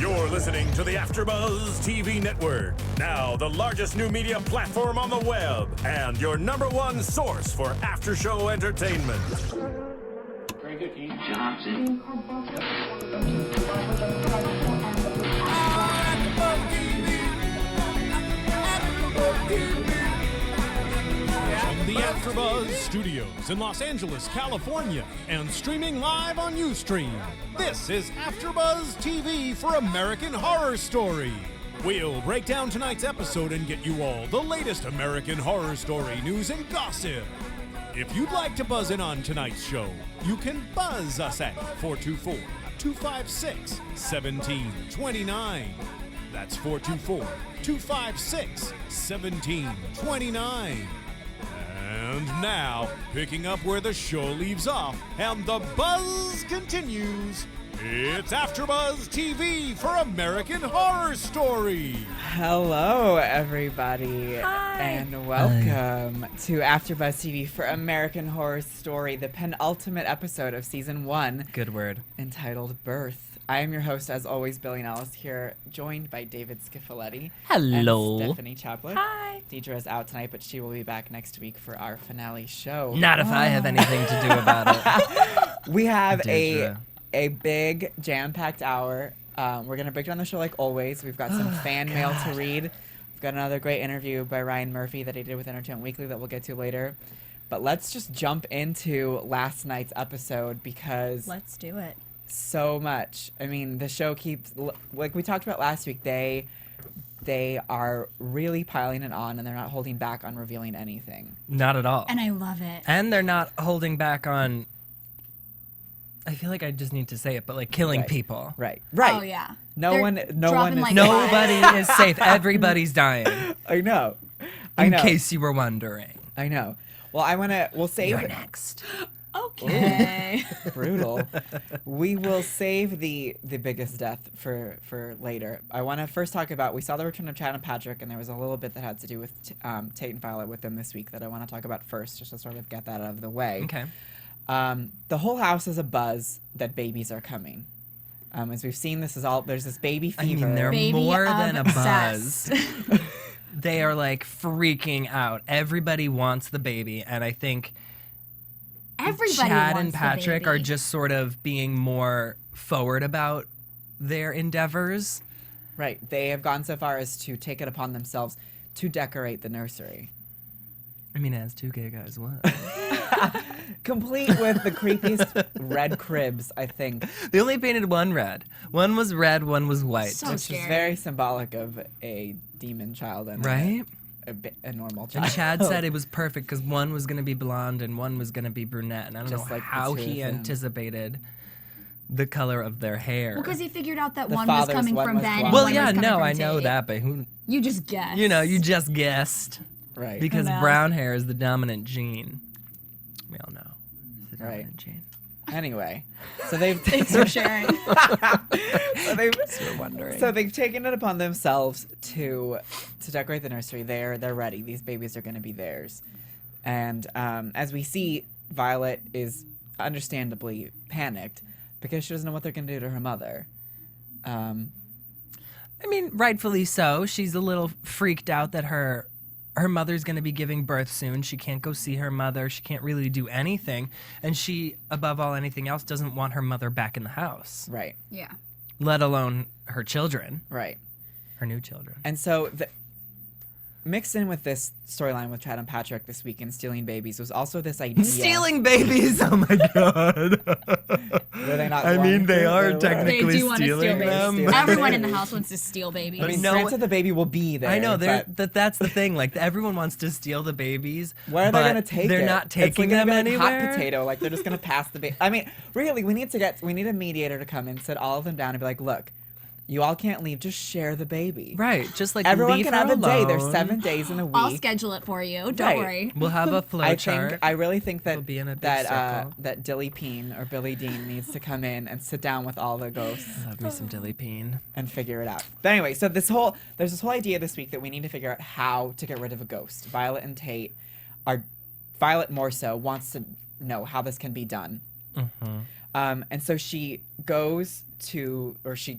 You're listening to the AfterBuzz TV network, now the largest new media platform on the web, and your #1 source for after-show entertainment. Very good, Ian Johnson. From the AfterBuzz Studios in Los Angeles, California, and streaming live on Ustream, this is AfterBuzz TV for American Horror Story. We'll break down tonight's episode and get you all the latest American Horror Story news and gossip. If you'd like to buzz in on tonight's show, you can buzz us at 424-256-1729. That's 424-256-1729. And now, picking up where the show leaves off and the buzz continues, it's AfterBuzz TV for American Horror Story. Hello, everybody. Hi. And welcome to AfterBuzz TV for American Horror Story, the penultimate episode of Season 1. Good word. Entitled Birth. I am your host, as always, Billy Nilles, here, joined by David Schifilliti. Hello. And Stephanie Chapluk. Hi. Deidre is out tonight, but she will be back next week for our finale show. Not if I have anything to do about it. We have Deidre. a big jam-packed hour. We're going to break down the show like always. We've got some fan mail to read. We've got another great interview by Ryan Murphy that he did with Entertainment Weekly that we'll get to later. But let's just jump into last night's episode because Let's do it. so much. I mean, the show keeps, like we talked about last week, they are really piling it on and they're not holding back on revealing anything. Not at all. And I love it. And they're not holding back on, I feel like I just need to say it, but like killing Right. people. Right. Oh, yeah. No They're one is dropping like Nobody is safe. Everybody's dying. I know. In case you were wondering. I know. Well, we'll save You're it. next. Okay. Brutal. We will save the biggest death for later. I want to first talk about, we saw the return of Chad and Patrick, and there was a little bit that had to do with Tate and Violet with them this week that I want to talk about first, just to sort of get that out of the way. Okay. The whole house is a buzz that babies are coming. As we've seen, there's this baby I fever. mean, they're Baby more than a buzz. obsessed. They are like freaking out. Everybody wants the baby, and I think Everybody Chad wants and Patrick the are baby. just sort of being more forward about their endeavors. Right. They have gone so far as to take it upon themselves to decorate the nursery. I mean, as two gay guys would. Complete with the creepiest red cribs, I think. They only painted one red. One was red, one was white. So Which is scary. very symbolic of a demon child and Right? a normal child. And Chad said it was perfect because one was going to be blonde and one was going to be brunette. And I don't Just know like the how two he of them. anticipated the color of their hair. Well, because he figured out that The one was father's coming one from was Ben. blonde. and well, one yeah, was coming no, from I know Tate. that, but who, You just guessed. you know, you just guessed. Right. Because Who knows? brown hair is the dominant gene. We all know. It's the Right. dominant gene. Anyway, so they've Thanks for sharing. We're wondering. so they've taken it upon themselves to decorate the nursery. They're ready. These babies are going to be theirs. And as we see, Violet is understandably panicked because she doesn't know what they're going to do to her mother. I mean, rightfully so. She's a little freaked out that her mother's going to be giving birth soon. She can't go see her mother. She can't really do anything. And she, above all anything else, doesn't want her mother back in the house, Right. Yeah. let alone her children, Right. her new children. And so mixed in with this storyline with Chad and Patrick this weekend stealing babies was also this idea. Stealing babies! Oh my god. Were they not I mean, wanting they to? are They were. technically They do want to steal stealing babies. them. Stealing Everyone in the babies. house wants to steal babies. I mean, No granted one- the baby will be there. I know but that's the thing. Like everyone wants to steal the babies. where are they but going to take They're it? not It's taking like them gonna be like anywhere. Hot potato, like they're just going to pass the baby. I mean, really, we need a mediator to come in, sit all of them down, and be like, look, you all can't leave. Just share the baby. Right, just like Everyone leave can her have a day. There's alone. 7 days in a week. I'll schedule it for you. Don't Right. worry. We'll have a flow chart. I really think that We'll be in a big that circle. that Dilly Peen or Billy Dean needs to come in and sit down with all the ghosts Love me some dilly peen. and figure it out. But anyway, so there's this whole idea this week that we need to figure out how to get rid of a ghost. Violet and Tate Violet more so wants to know how this can be done. Mm-hmm. And so she goes to, or she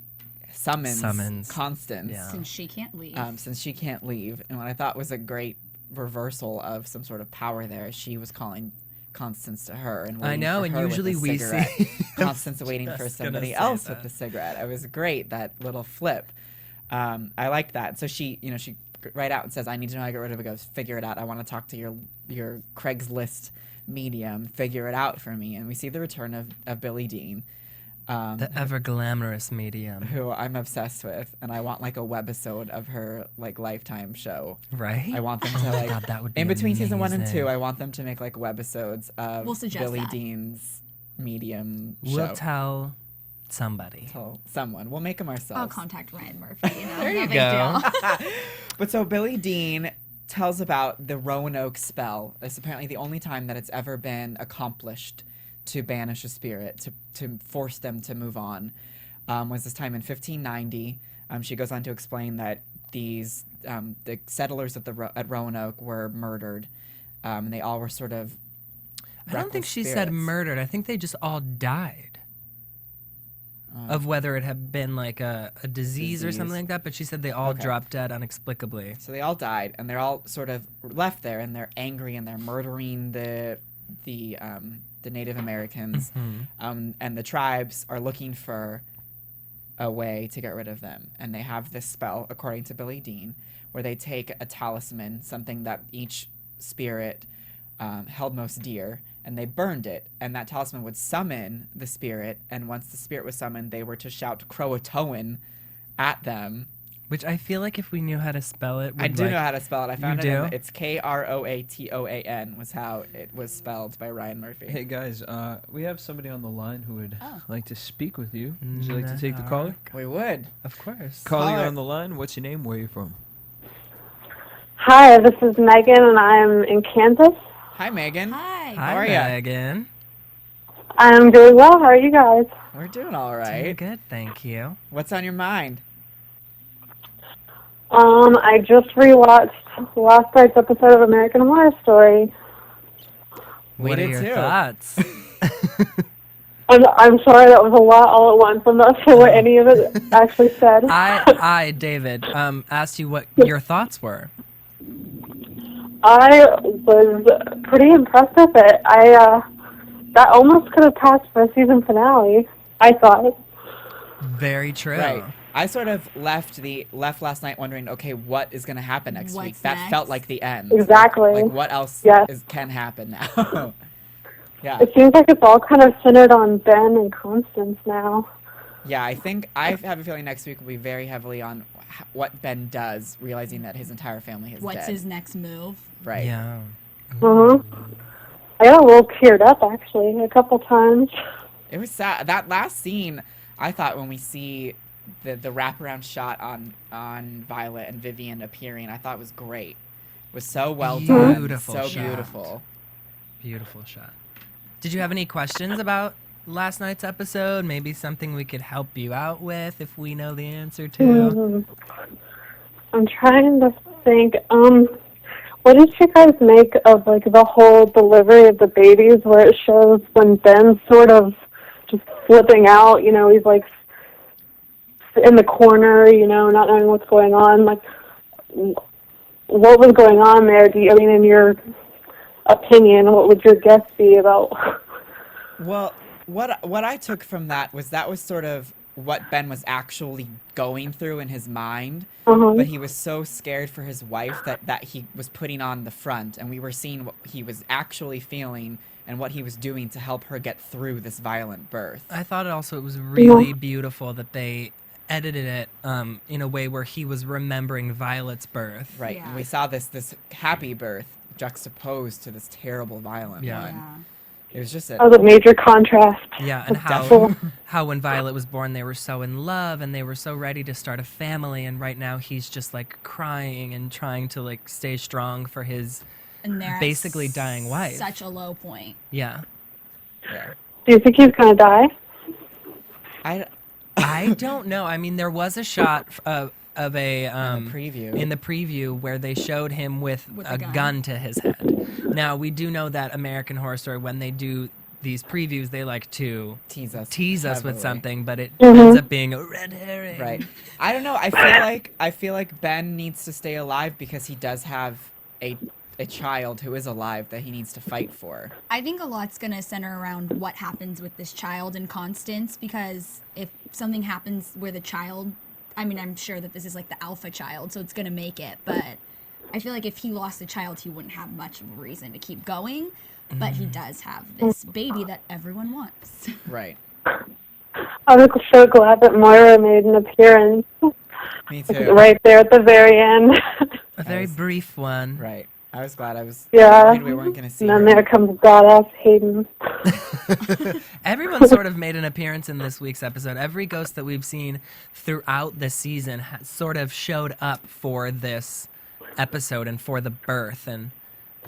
Summons. Constance. Yeah. Since she can't leave. Since she can't leave. And what I thought was a great reversal of some sort of power there, she was calling Constance to her. And I know, for and her with usually the we cigarette. see Constance waiting for just gonna somebody say else that. with the cigarette. It was great, that little flip. I liked that. So she right out and says, I need to know how to get rid of it. Goes, figure it out. I want to talk to your Craigslist medium. Figure it out for me. And we see the return of Billy Dean. The ever glamorous medium. Who I'm obsessed with, and I want like a webisode of her like Lifetime show. Right? I want them to Oh my like God, that would be in between season 1 and 2. amazing. I want them to make like webisodes of We'll suggest Billy that. Dean's medium We'll show. tell somebody. Tell someone. We'll make them ourselves. I'll contact Ryan Murphy. There No you big go. deal. But so Billy Dean tells about the Roanoke spell. It's apparently the only time that it's ever been accomplished to banish a spirit, to force them to move on, was this time in 1590. She goes on to explain that these the settlers at Roanoke were murdered, and they all were sort of. I don't think reckless she said spirits. murdered. I think they just all died. Of whether it had been like a disease or something Disease. like that, but she said they all Okay. dropped dead inexplicably. So they all died, and they're all sort of left there, and they're angry, and they're murdering the Native Americans, and the tribes are looking for a way to get rid of them. And they have this spell, according to Billy Dean, where they take a talisman, something that each spirit held most dear, and they burned it, and that talisman would summon the spirit, and once the spirit was summoned, they were to shout Croatoan at them. Which I feel like if we knew how to spell it, I would, do like, know how to spell it. I found it. do? It's Kroatoan was how it was spelled by Ryan Murphy. Hey guys, we have somebody on the line who would like to speak with you. Would you like to take the caller? We would. Of course. Caller, you're Caller. on the line. What's your name? Where are you from? Hi, this is Megan, and I'm in Kansas. Hi, Megan. Hi. Hi, How are ya? Megan. I'm doing well. How are you guys? We're doing all Doing right. good, thank you. What's on your mind? I just rewatched last night's episode of American Horror Story. We What did are your too. thoughts? I'm sorry that was a lot all at once. I'm not sure what any of it actually said. I, David, asked you what your thoughts were. I was pretty impressed with it. That almost could have passed for a season finale, I thought. Very true. Right. I sort of left last night wondering, okay, what is going to happen next week? What's That next? felt like the end. Exactly. Like what else Yes. can happen now? Yeah. It seems like it's all kind of centered on Ben and Constance now. Yeah, I think I have a feeling next week will be very heavily on what Ben does, realizing that his entire family is What's dead. his next move? Right. Yeah. I got a little teared up, actually, a couple times. It was sad. That last scene, I thought when we see the wraparound shot on Violet and Vivien appearing, I thought was great. It was so well done. Beautiful So shot. beautiful. Beautiful shot. Did you have any questions about last night's episode? Maybe something we could help you out with if we know the answer to? I'm trying to think. What did you guys make of like the whole delivery of the babies, where it shows when Ben's sort of just flipping out? You know, he's like in the corner, you know, not knowing what's going on. Like, what was going on there? In your opinion, what would your guess be about? Well, what I took from that was sort of what Ben was actually going through in his mind, but he was so scared for his wife that he was putting on the front, and we were seeing what he was actually feeling and what he was doing to help her get through this violent birth. I thought it was really beautiful that they edited it in a way where he was remembering Violet's birth. Right, Yeah. and we saw this happy birth juxtaposed to this terrible violent Yeah. one. It was just That was a major contrast. Yeah, and Definitely. how when Violet was born, they were so in love and they were so ready to start a family, and right now he's just like crying and trying to like stay strong for his And they're at basically dying wife. Such a low point. Yeah. yeah. Do you think he's going to die? I don't know. I mean, there was a shot of a preview. in the preview where they showed him with With a the gun. gun to his head. Now we do know that American Horror Story, when they do these previews, they like to Tease us with heavily. something, but it ends up being a red herring. Right. I don't know. I feel like Ben needs to stay alive because he does have a child who is alive that he needs to fight for. I think a lot's going to center around what happens with this child and Constance, because if something happens where the child, I mean, I'm sure that this is like the alpha child, so it's going to make it, but I feel like if he lost the child, he wouldn't have much of a reason to keep going, but he does have this baby that everyone wants. Right. I was so glad that Moira made an appearance Me too. right there at the very end. A very brief one. Right. I was glad. I was Yeah. worried we weren't going to see And then her. there comes badass Hayden. Everyone sort of made an appearance in this week's episode. Every ghost that we've seen throughout the season sort of showed up for this episode and for the birth. And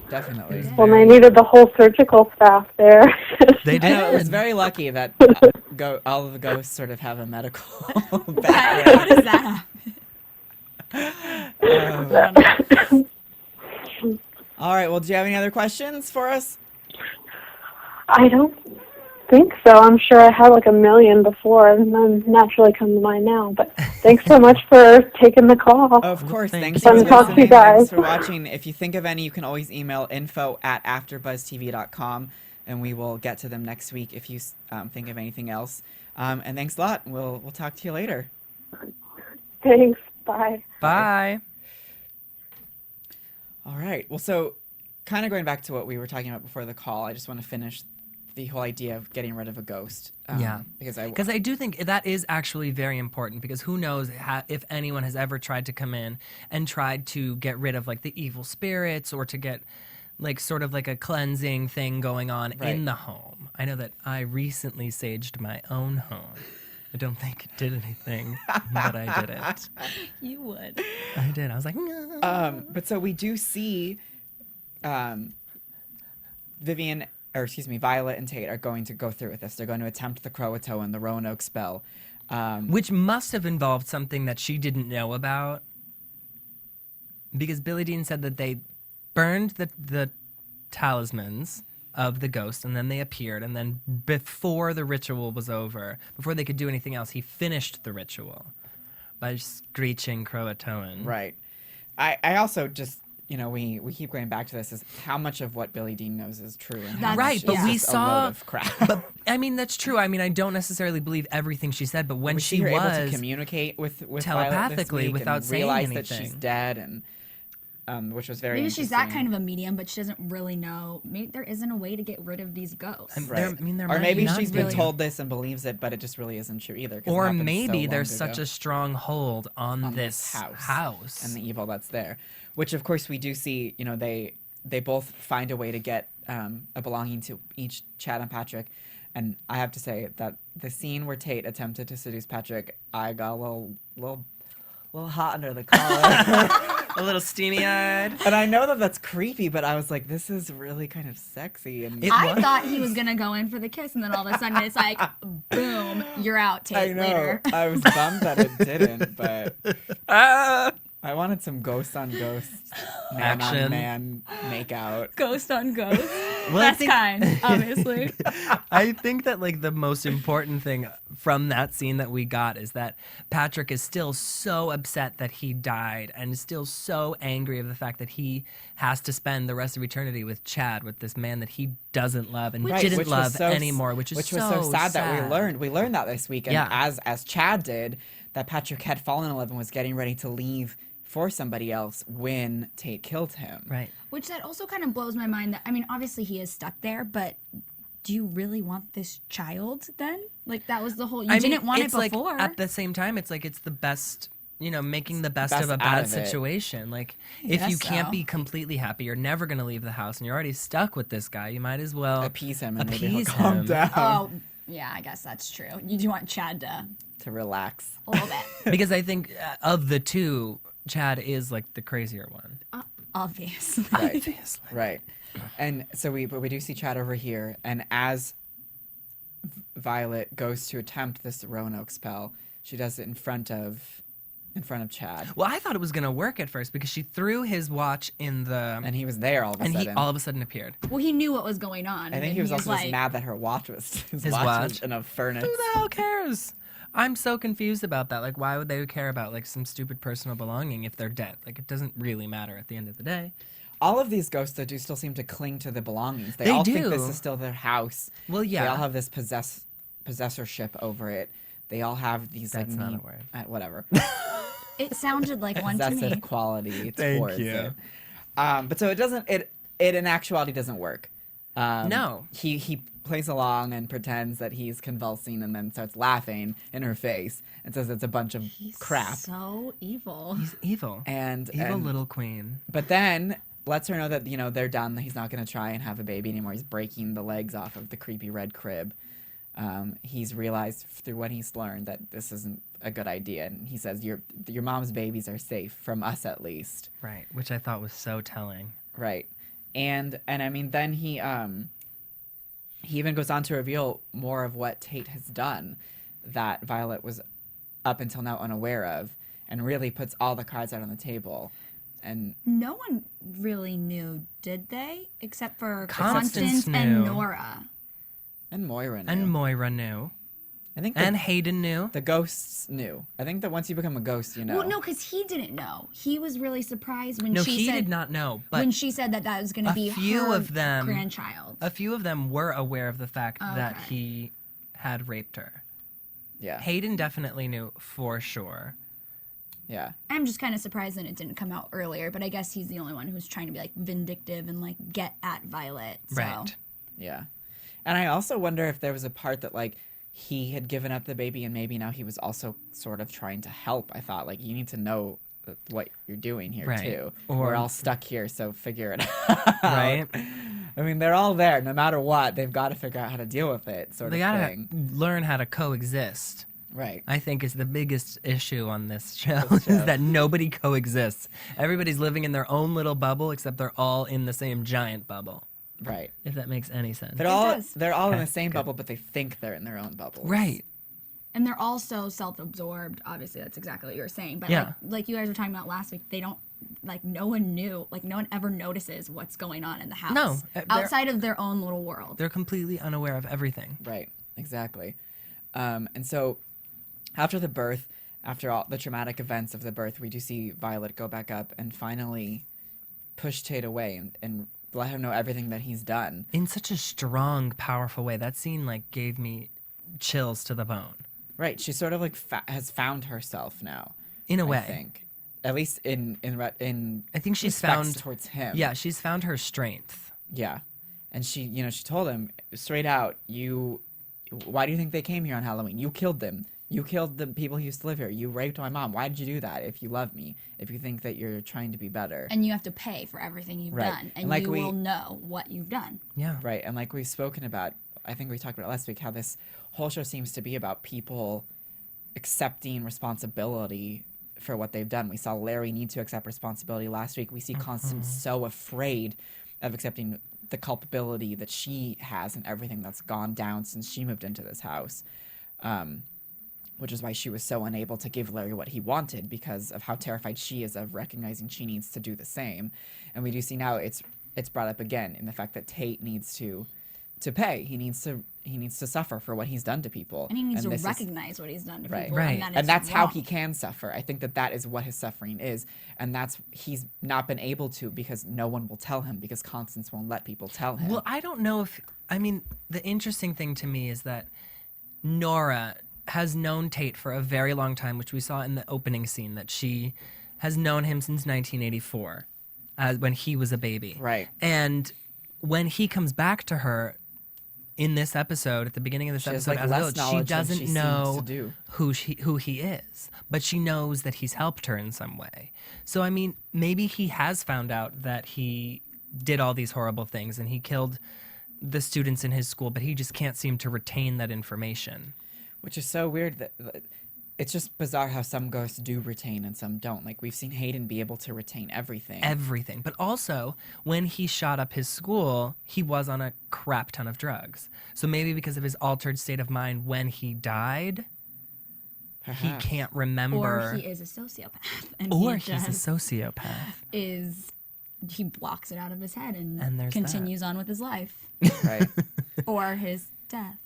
Definitely. Well, they needed the whole surgical staff there. they I know, it was did. very lucky that all of the ghosts sort of have a medical How background. does that happen? All right. Well, do you have any other questions for us? I don't think so. I'm sure I had like a million before, and none naturally come to mind now. But thanks so much for taking the call. Of course. thank Thanks you. for Fun to talk to you listening. Thanks guys. for watching. If you think of any, you can always email info@afterbuzztv.com, and we will get to them next week if you think of anything else. And thanks a lot. We'll talk to you later. Thanks. Bye. Bye. All right. Well, so kind of going back to what we were talking about before the call, I just want to finish the whole idea of getting rid of a ghost. Yeah. Because I do think that is actually very important, because who knows if anyone has ever tried to come in and tried to get rid of like the evil spirits, or to get like sort of like a cleansing thing going on Right. in the home. I know that I recently saged my own home. I don't think it did anything, but I did it. You would. I did. I was like, no. But so we do see Vivien, or excuse me, Violet and Tate are going to go through with this. They're going to attempt the Croatoan, the Roanoke spell. Which must have involved something that she didn't know about. Because Billy Dean said that they burned the talismans of the ghost, and then they appeared, and then before the ritual was over, before they could do anything else, he finished the ritual by screeching Croatoan. Right. I also just, we keep going back to this, is how much of what Billy Dean knows is true. And how Right, much but is we just a saw, load of crap. but I mean, that's true. I mean, I don't necessarily believe everything she said, but when was she her able to was communicate with Violet telepathically this week without and saying realized that she's anything. dead, and which was very Maybe she's that interesting. kind of a medium, but she doesn't really know. Maybe there isn't a way to get rid of these ghosts. Right. there Or might maybe not she's been be. told this and believes it, but it just really isn't true either. 'cause it Or happened so maybe long there's ago. such a strong hold on this house and the evil that's there, which of course we do see. They both find a way to get a belonging to each Chad and Patrick, and I have to say that the scene where Tate attempted to seduce Patrick, I got a little hot under the collar. a little steamy-eyed. And I know that that's creepy, but I was like, this is really kind of sexy. And I thought he was gonna go in for the kiss, and then all of a sudden it's like, boom, you're out, Tate. I know. Later. I was bummed that it didn't, but I wanted some ghost on ghost, man Action. on man makeout. Ghost on ghost. Well, I Best think- kind, obviously. I think that like the most important thing from that scene that we got is that Patrick is still so upset that he died, and is still so angry of the fact that he has to spend the rest of eternity with Chad, with this man that he doesn't love and Right, didn't which was love so anymore, which was so so sad that we learned that this week, and Yeah. as Chad did, that Patrick had fallen in love and was getting ready to leave for somebody else when Tate killed him. Right. Which that also kind of blows my mind. That, I mean, obviously he is stuck there, but do you really want this child then? Like, that was the whole, you didn't want it it's like, before. at the same time, it's like it's the best, making the best Best of a out bad of it. situation. Like, if you guess can't so. be completely happy, you're never going to leave the house, and you're already stuck with this guy, you might as well Appease him and maybe he'll appease calm him. down Oh, yeah, I guess that's true. You do want Chad to to relax. a little bit, Because I think of the two, Chad is like the crazier one. obviously. Right. Right. And so we do see Chad over here, and as Violet goes to attempt this Roanoke spell, she does it in front of in front of Chad. Well, I thought it was gonna work at first because she threw his watch in the, And he was there all of a and sudden. he all of a sudden appeared. Well, he knew what was going on. I think he was also just mad that her watch was his watch was watch? in a furnace. Who the hell cares? I'm so confused about that. Like, why would they care about like some stupid personal belonging if they're dead? Like, it doesn't really matter at the end of the day. All of these ghosts that do still seem to cling to the belongings. They They all do. think this is still their house. Well, yeah. They all have this possessorship over it. They all have these That's like not a neat- word. Whatever. It sounded like one to Possessive me. quality Thank towards you. it. But so it doesn't. It in actuality doesn't work. No. He plays along and pretends that he's convulsing and then starts laughing in her face and says it's a bunch of crap. So evil. He's evil. Evil And little queen. but then lets her know that they're done. That he's not going to try and have a baby anymore. He's breaking the legs off of the creepy red crib. He's realized through what he's learned that this isn't a good idea, and he says your mom's babies are safe from us at least. Right, which I thought was so telling. Right, and I mean then he even goes on to reveal more of what Tate has done that Violet was up until now unaware of, and really puts all the cards out on the table. And No one really knew, did they? Except for Constance Constance knew. and Nora. and Moira knew. And Moira knew. I think And Hayden knew. the ghosts knew. I think that once you become a ghost, you know. Well, no, because he didn't know. He was really surprised when No, she he said did not know. But when she said that was going to a be few her of them- grandchild. a few of them were aware of the fact that Okay. he had raped her. Yeah. Hayden definitely knew for sure. Yeah. I'm just kind of surprised that it didn't come out earlier, but I guess he's the only one who's trying to be like vindictive and like get at Violet. So. Right. Yeah. And I also wonder if there was a part that like he had given up the baby and maybe now he was also sort of trying to help. I thought like you need to know what you're doing here Right. too. Or- We're all stuck here, so figure it out. Right? I mean, they're all there. No matter what, they've got to figure out how to deal with it, sort They of gotta thing. learn how to coexist. Right. I think is the biggest issue on this show is that nobody coexists. Everybody's living in their own little bubble, except they're all in the same giant bubble. Right. If that makes any sense. They're all does. they're all in the Okay, same good. bubble, but they think they're in their own bubble. Right. And they're also self-absorbed. Obviously, that's exactly what you were saying. But Yeah. like you guys were talking about last week, they don't like no one knew, like no one ever notices what's going on in the house. No, they're- outside of their own little world. They're completely unaware of everything. Right, exactly. And so after the birth, after all the traumatic events of the birth, we do see Violet go back up and finally push Tate away and let him know everything that he's done. In such a strong, powerful way. That scene like gave me chills to the bone. Right, she sort of like has found herself now. In a way. I think, at least in I think she's respects found towards him. Yeah, she's found her strength. Yeah, and she told him straight out, why do you think they came here on Halloween? You killed them. You killed the people who used to live here. You raped my mom. Why did you do that? If you love me, if you think that you're trying to be better. And you have to pay for everything you've Right. done. And And like you we- will know what you've done. Yeah. Right, and like we've spoken about, I think we talked about it last week, how this whole show seems to be about people accepting responsibility for what they've done. We saw Larry need to accept responsibility last week. We see Constance so afraid of accepting the culpability that she has and everything that's gone down since she moved into this house. Which is why she was so unable to give Larry what he wanted because of how terrified she is of recognizing she needs to do the same. And we do see now it's brought up again in the fact that Tate needs to pay. He needs to suffer for what he's done to people. And he needs to this is- recognize what he's done to Right. people. Right. And, and that's how wrong. he can suffer. I think that is what his suffering is, and that's he's not been able to because no one will tell him because Constance won't let people tell him. Well, I don't know if the interesting thing to me is that Nora has known Tate for a very long time, which we saw in the opening scene, that she has known him since 1984, when he was a baby. Right. And when he comes back to her in this episode, at the beginning of this She has, episode, like, as a less village, she knowledge than doesn't she seems know to do. who he is, but she knows that he's helped her in some way. So, I mean, maybe he has found out that he did all these horrible things and he killed the students in his school, but he just can't seem to retain that information. Which is so weird that it's just bizarre how some ghosts do retain and some don't. Like we've seen Hayden be able to retain everything. Everything. But also, when he shot up his school, he was on a crap ton of drugs. So maybe because of his altered state of mind when he died, he can't remember. Or he is a sociopath. And Or he he's a just sociopath. He blocks it out of his head and there's continues on with his life. Right. Or his death.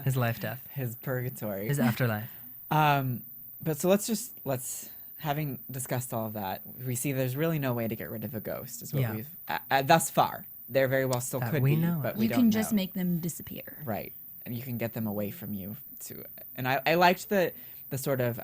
His life, death, His purgatory. his afterlife. But so let's having discussed all of that, we see there's really no way to get rid of a ghost. Is what we've thus far. There very well still That could we be, know but of. we You don't can just know. make them disappear. Right, and you can get them away from you too. And I liked the sort of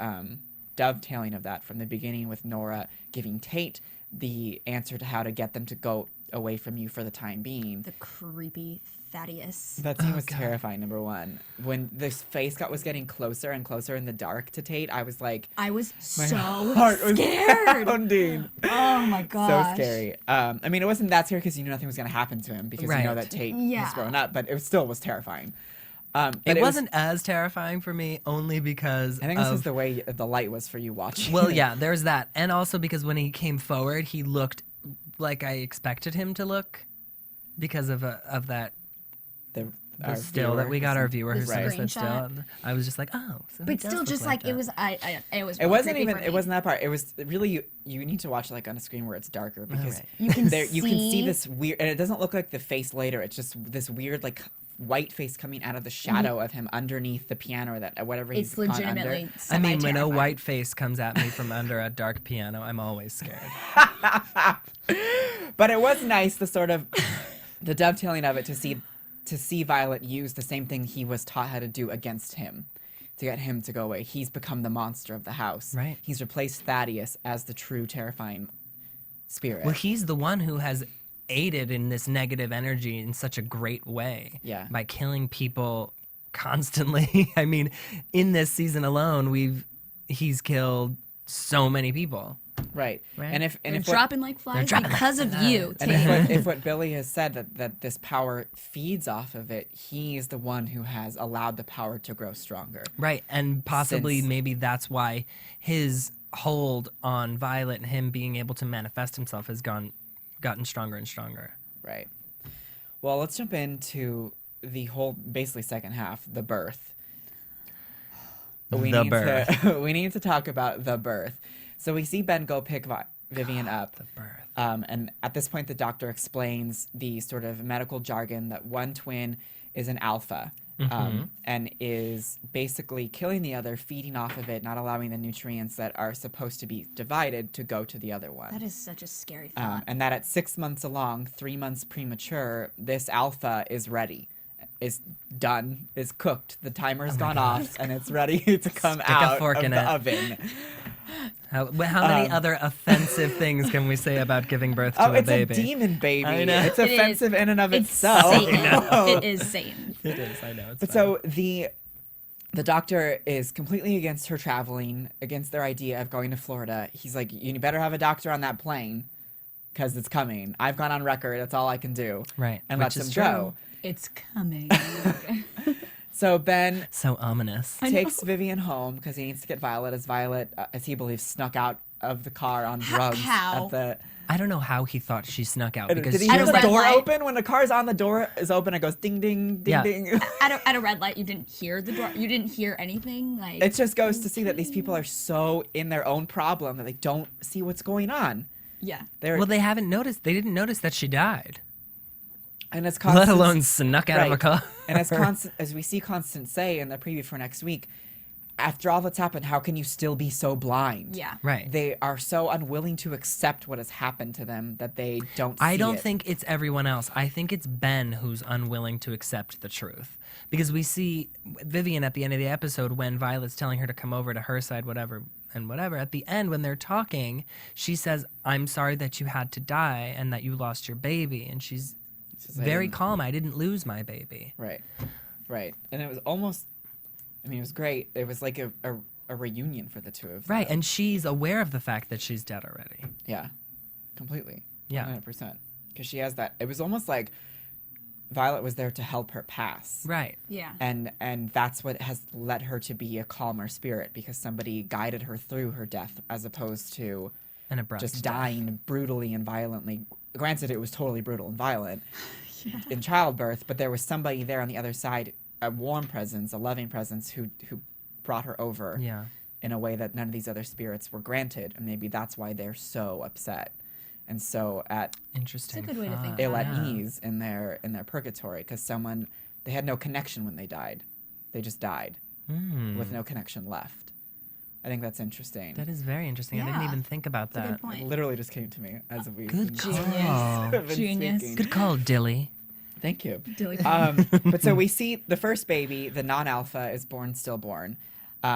dovetailing of that from the beginning with Nora giving Tate the answer to how to get them to go away from you for the time being. The creepy Thaddeus. That scene was terrifying. Number one, when this face was getting closer and closer in the dark to Tate, I was like, I was my so heart was scared. pounding. Oh my So gosh. scary. I mean, it wasn't that scary because you knew nothing was going to happen to him because you know Right. that Tate Yeah. has grown up, but it still was terrifying. But It wasn't as terrifying for me only because I think this is the way the light was for you watching. Well, yeah, there's that. And also because when he came forward, he looked like I expected him to look because of that the still viewer that we got our is- viewer who sent us that still. Screenshot. I was just like, oh. So he But does still, look just like that. it was, it was. It really wasn't creepy even. for It me. wasn't that part. It was really you need to watch it like on a screen where it's darker because right. You can you can see see- this weird, and it doesn't look like the face later. It's just this weird like white face coming out of the shadow of him underneath the piano or that whatever he's It's gone legitimately. I mean, when a semi-terrifying. white face comes at me from under a dark piano, I'm always scared. But it was nice the sort of the dovetailing of it to see Violet use the same thing he was taught how to do against him to get him to go away. He's become the monster of the house. Right. He's replaced Thaddeus as the true terrifying spirit. Well, he's the one who has aided in this negative energy in such a great way. Yeah. By killing people constantly. I mean, in this season alone, he's killed so many people. Right. Right. And if They're what- dropping like flies dropping because like of flies. you. And Tate. if what Billy has said that this power feeds off of it, he's the one who has allowed the power to grow stronger. Right. And possibly Since- maybe that's why his hold on Violet and him being able to manifest himself has gotten stronger and stronger. Right. Well, let's jump into the whole basically second half, the birth. We need to talk about the birth. So we see Ben go pick Vivien up. The birth. And at this point, the doctor explains the sort of medical jargon that one twin is an alpha and is basically killing the other, feeding off of it, not allowing the nutrients that are supposed to be divided to go to the other one. That is such a scary thought. And that at 6 months along, 3 months premature, this alpha is ready. Is done, is cooked. The timer's gone off, and it's ready to come Stick a out fork of in the it. oven. How many other offensive things can we say about giving birth to Oh, a it's baby? a demon baby. I know. It's It is. offensive in and of It's itself. Satan. It is Satan. It is, I know. It's But so the doctor is completely against her traveling, against their idea of going to Florida. He's like, you better have a doctor on that plane because it's coming. I've gone on record. That's all I can do. Right, And which lets him is go. It's coming. So Ben so ominous. takes Vivien home because he needs to get Violet, as he believes, snuck out of the car on drugs. How? At the, I don't know how he thought she snuck out because did he she hear was the like, red door light. open? When the car's on, the door is open. It goes ding, ding, ding, Yeah. ding. at a red light, you didn't hear the door. You didn't hear anything. Like It just goes to see that these people are so in their own problem that they don't see what's going on. yeah. They're, well, they haven't noticed. They didn't notice that she died, and as let Constance, alone snuck out of a right. car. And as we see Constance say in the preview for next week, after all that's happened, how can you still be so blind? Yeah. Right. They are so unwilling to accept what has happened to them that they don't see I don't it. think it's everyone else. I think it's Ben who's unwilling to accept the truth. Because we see Vivien at the end of the episode when Violet's telling her to come over to her side, whatever. At the end, when they're talking, she says, I'm sorry that you had to die and that you lost your baby. And she's very calm. I didn't lose my baby. Right. And it was almost, I mean, it was great. It was like a reunion for the two of them. Right. And she's aware of the fact that she's dead already. Yeah. Completely. Yeah. 100%. Because she has that. It was almost like Violet was there to help her pass. Right. Yeah. And that's what has led her to be a calmer spirit because somebody guided her through her death as opposed to An abrupt just death. dying brutally and violently. Granted, it was totally brutal and violent in childbirth, but there was somebody there on the other side, a warm presence, a loving presence who brought her over Yeah. in a way that none of these other spirits were granted, and maybe that's why they're so upset and so Interesting. It's a good way to think thought. ill about at ease in their purgatory, because they had no connection when they died. They just died with no connection left. I think that's interesting. That is very interesting. I didn't Yeah. even think about That's a that. good point. It literally just came to me as we Good Genius. call. have been Genius. speaking. Good call, Dilly. Thank you. Dilly. But so we see the first baby, the non-alpha, is born stillborn,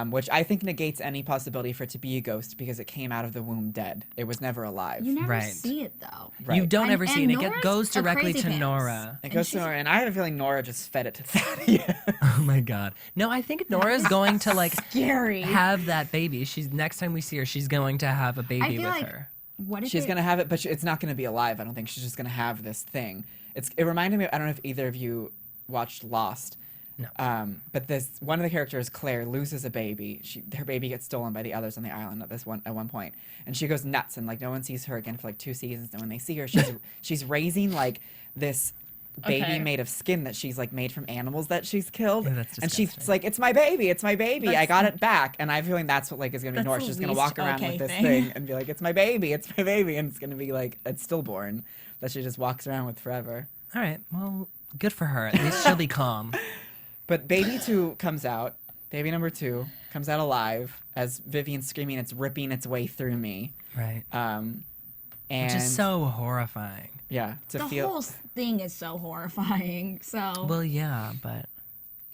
which I think negates any possibility for it to be a ghost because it came out of the womb dead. It was never alive. You never Right. see it though. Right. You don't And- ever see it. and It Nora's goes a directly crazy to pants. Nora. It goes to Nora, and I have a feeling Nora just fed it to Thaddeus. Oh my god. No, I think Nora's going to like Scary. have that baby. She's next time we see her, she's going to have a baby I feel with like her. what if She's it- gonna have it, but it's not gonna be alive. I don't think she's just gonna have this thing. It reminded me. I don't know if either of you watched Lost. No. But this one of the characters, Claire, loses a baby. Her baby gets stolen by the others on the island at one point, and she goes nuts, and like no one sees her again for like 2 seasons. And when they see her, she's raising like this baby Okay. made of skin that she's like made from animals that she's killed. Yeah, that's and she's disgusting. like, "It's my baby, it's my baby. I That's- got it back." And I have a feeling that's what like is gonna be That's Nora. the She's gonna least walk around okay with this thing. thing and be like, "It's my baby, it's my baby," and it's gonna be like it's stillborn that she just walks around with forever. All right. Well, good for her. At least she'll be calm. But baby 2 comes out. Baby number 2 comes out alive as Vivien's screaming, "It's ripping its way through me." Right. And Which is so horrifying. yeah, to the feel whole thing is so horrifying. So Well, yeah, but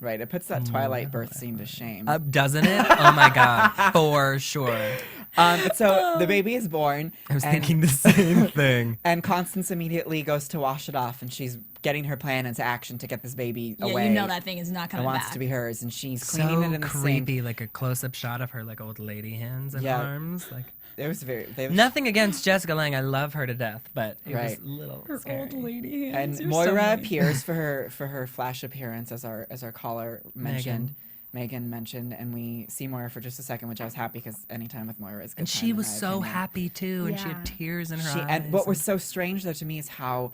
right. It puts that Twilight birth scene to shame. doesn't it? Oh my god, for sure. But so the baby is born. I was and- thinking the same thing. And Constance immediately goes to wash it off, and she's getting her plan into action to get this baby yeah, away. you know that thing is not and coming wants back. to be hers, and she's cleaning So it in the creepy, sink. like a close-up shot of her like old lady hands and Yeah. arms. Like It was very. nothing against Jessica Lange, I love her to death, but it was Right. a little scary. lady And Moira appears for her flash appearance as our caller mentioned. Megan mentioned, and we see Moira for just a second, which I was happy because anytime with Moira is good And time, she in was my so opinion. happy too, and she Yeah. had tears in her eyes. And what was so strange though to me is how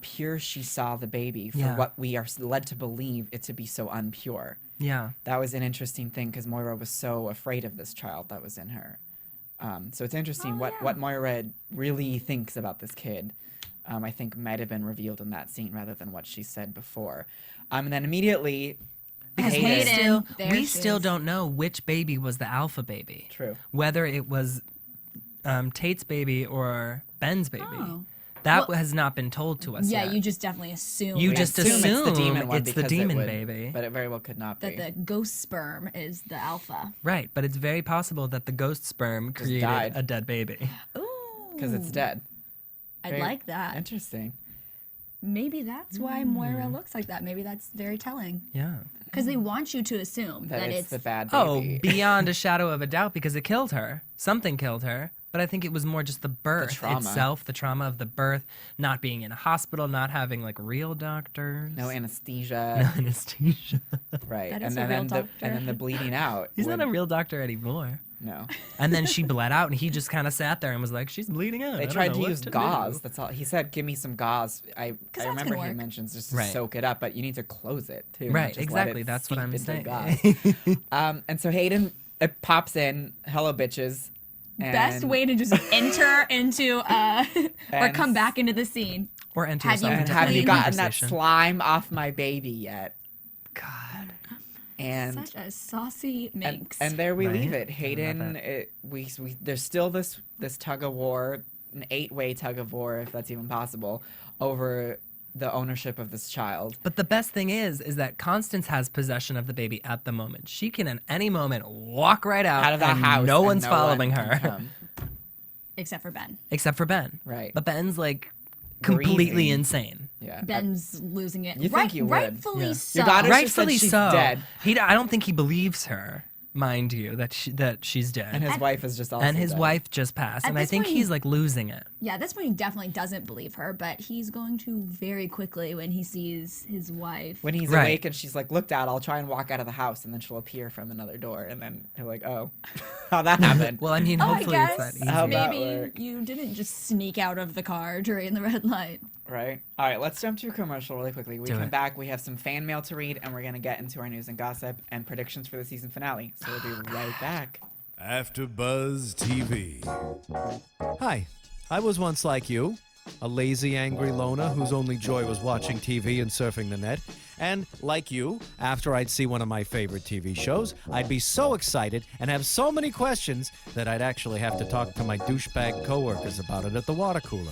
pure she saw the baby for Yeah. what we are led to believe it to be so unpure. Yeah. That was an interesting thing because Moira was so afraid of this child that was in her. So it's interesting what Moira really thinks about this kid. I think might have been revealed in that scene rather than what she said before. And then immediately, Because Hayden. There we she still is. don't know which baby was the alpha baby. True. Whether it was Tate's baby or Ben's baby. Oh. That Well, has not been told to us Yeah, yet. you just definitely assume. You that just the- assume it's the demon one it's the because it demon would- baby. but it very well could not be. that the ghost sperm is the alpha. Right, but it's very possible that the ghost sperm created died. a dead baby. Ooh, Because it's dead. I'd Very like that. Interesting. Maybe that's why Moira looks like that. Maybe that's very telling. Yeah. Because they want you to assume That that it's it's the bad Oh, baby. beyond a shadow of a doubt because it killed her. Something killed her. But I think it was more just the birth trauma. itself, the trauma of the birth, not being in a hospital, not having like real doctors. No No anesthesia. anesthesia. Right. That and is a then, real and doctor. then the bleeding out. He's would- not a real doctor anymore. No. And then she bled out, and he just kind of sat there and was like, "She's bleeding out." They I don't tried know to what use do." gauze. That's all. He said, "Give me some gauze." I that's remember gonna he work. mentions just to Right. soak it up, but you need to close it too. not Right, just let exactly. it That's what seep I'm into saying. gauze. And so Hayden pops in. Hello, bitches. best and- way to just enter into or And- come back into the scene. Or enter Have you- yourself And into have any you gotten that conversation. slime off my baby yet? God. And Such a saucy minx. and there we Right? leave it. I Hayden, love that. we there's still this tug of war, an 8-way tug of war, if that's even possible, over the ownership of this child. But the best thing is that Constance has possession of the baby at the moment. She can at any moment walk right out Out of the and house, no and one's no following one can her, come. Except for Ben. except for Ben. Right. But Ben's like completely Grieving. insane. Yeah. Ben's losing it. You think you would. Rightfully Yeah. so. Your daughter- It's just that Rightfully she's so. dead. I don't think he believes her, mind you, that she's dead. And his wife is just also And his dead. wife just passed, At and I this think point, he's like losing it. Yeah, that's when he definitely doesn't believe her, but he's going to very quickly when he sees his wife. When he's Right. awake and she's like, "Look, Dad, I'll try and walk out of the house," and then she'll appear from another door, and then he'll like, "Oh, how'd that happen?" Well, I mean, Oh, I hopefully it's guess that easy. How about maybe work? you didn't just sneak out of the car during the red light. Right. All right, let's jump to a commercial really quickly. We Do come it. back, we have some fan mail to read, and we're going to get into our news and gossip and predictions for the season finale. So we'll be right back. AfterBuzz TV. Hi, I was once like you, a lazy, angry loner whose only joy was watching TV and surfing the net. And like you, after I'd see one of my favorite TV shows, I'd be so excited and have so many questions that I'd actually have to talk to my douchebag coworkers about it at the water cooler.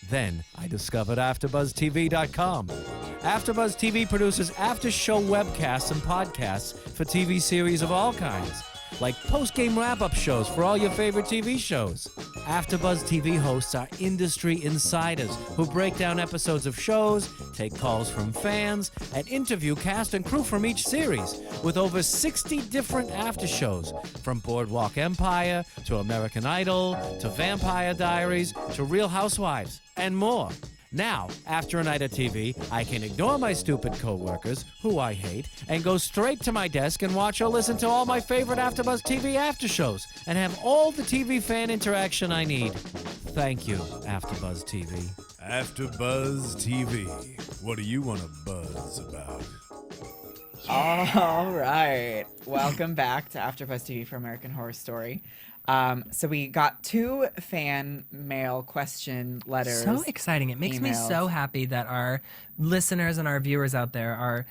Then I discovered AfterBuzzTV.com. AfterBuzz TV produces after-show webcasts and podcasts for TV series of all kinds, like post-game wrap-up shows for all your favorite TV shows. AfterBuzz TV hosts are industry insiders who break down episodes of shows, take calls from fans, and interview cast and crew from each series, with over 60 different after shows, from Boardwalk Empire to American Idol to Vampire Diaries to Real Housewives, and more. Now, after a night of TV, I can ignore my stupid coworkers, who I hate, and go straight to my desk and watch or listen to all my favorite AfterBuzz TV after shows, and have all the TV fan interaction I need. Thank you, AfterBuzz TV. AfterBuzz TV. What do you want to buzz about? All right. Welcome back to AfterBuzz TV for American Horror Story. So we got 2 fan mail question letters. So exciting. It makes me so happy that our listeners and our viewers out there are,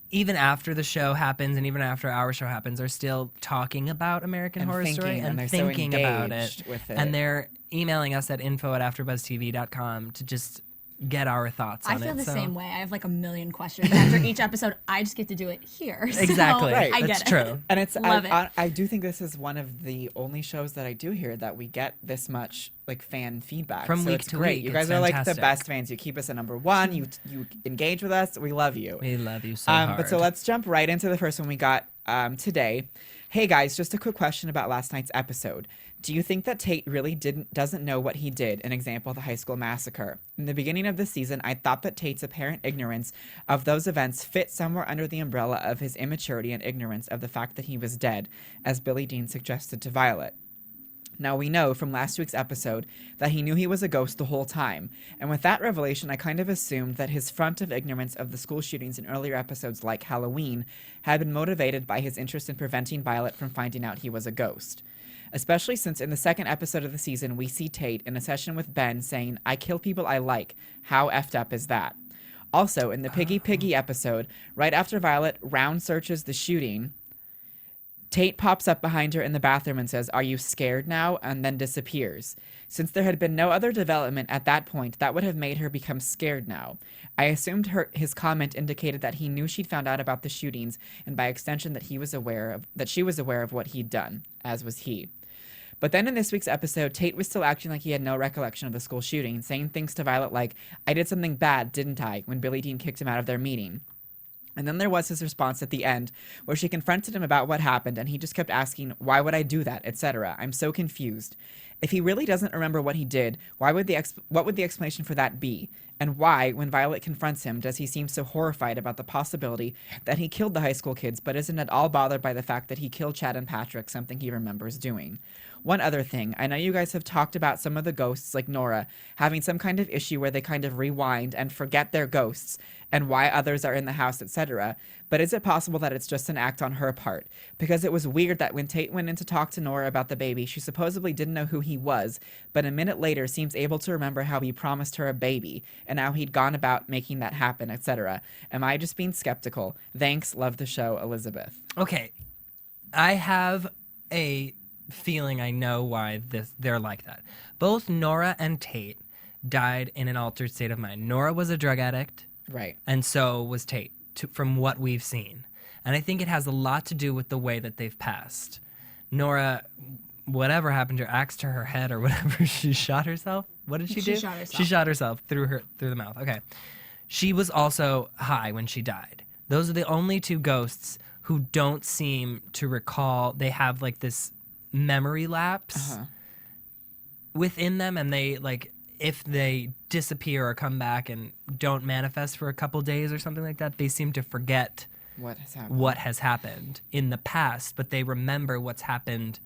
even after the show happens and even after our show happens, are still talking about American Horror Story and they're thinking so about engaged it. with it. And they're emailing us at info@afterbuzztv.com to just get our thoughts on I it. feel the So- same way. I have like a million questions. After each episode, I just get to do it here. So Exactly. Right. I That's get it. true. And it's Love it. I do think this is one of the only shows that I do hear that we get this much like fan feedback From so week it's to great. week, You it's guys are like the fantastic. best fans. You keep us at number 1. You engage with us. We love you. We love you so hard. But so let's jump right into the first one we got today. Hey guys, just a quick question about last night's episode. Do you think that Tate really doesn't know what he did? An example, the high school massacre. In the beginning of the season, I thought that Tate's apparent ignorance of those events fit somewhere under the umbrella of his immaturity and ignorance of the fact that he was dead, as Billy Dean suggested to Violet. Now, we know from last week's episode that he knew he was a ghost the whole time, and with that revelation, I kind of assumed that his front of ignorance of the school shootings in earlier episodes like Halloween had been motivated by his interest in preventing Violet from finding out he was a ghost. Especially since in the second episode of the season, we see Tate in a session with Ben saying, "I kill people I like. How effed up is that?" Also, in the Piggy episode, right after Violet round searches the shooting, Tate pops up behind her in the bathroom and says, "Are you scared now?" and then disappears. Since there had been no other development at that point, that would have made her become scared now. I assumed his comment indicated that he knew she'd found out about the shootings, and by extension that she was aware of what he'd done, as was he. But then in this week's episode, Tate was still acting like he had no recollection of the school shooting, saying things to Violet like, "I did something bad, didn't I?" when Billy Dean kicked him out of their meeting. And then there was his response at the end, where she confronted him about what happened, and he just kept asking, "Why would I do that?" etc. I'm so confused. If he really doesn't remember what he did, what would the explanation for that be? And why, when Violet confronts him, does he seem so horrified about the possibility that he killed the high school kids, but isn't at all bothered by the fact that he killed Chad and Patrick, something he remembers doing? One other thing, I know you guys have talked about some of the ghosts, like Nora, having some kind of issue where they kind of rewind and forget their ghosts and why others are in the house, etc. But is it possible that it's just an act on her part? Because it was weird that when Tate went in to talk to Nora about the baby, she supposedly didn't know who he was, but a minute later seems able to remember how he promised her a baby and how he'd gone about making that happen, etc. Am I just being skeptical? Thanks, love the show, Elizabeth. Okay, I have a feeling I know why they're like that. Both Nora and Tate died in an altered state of mind. Nora was a drug addict, right, and so was Tate, from what we've seen. And I think it has a lot to do with the way that they've passed. Nora, whatever happened to her, axe to her head or whatever, she shot herself. What did she do? Shot herself. She shot herself through the mouth. Okay. She was also high when she died. Those are the only 2 ghosts who don't seem to recall. They have like this memory lapse within them, and they like, if they disappear or come back and don't manifest for a couple days or something like that, they seem to forget what has happened in the past, but they remember what's happened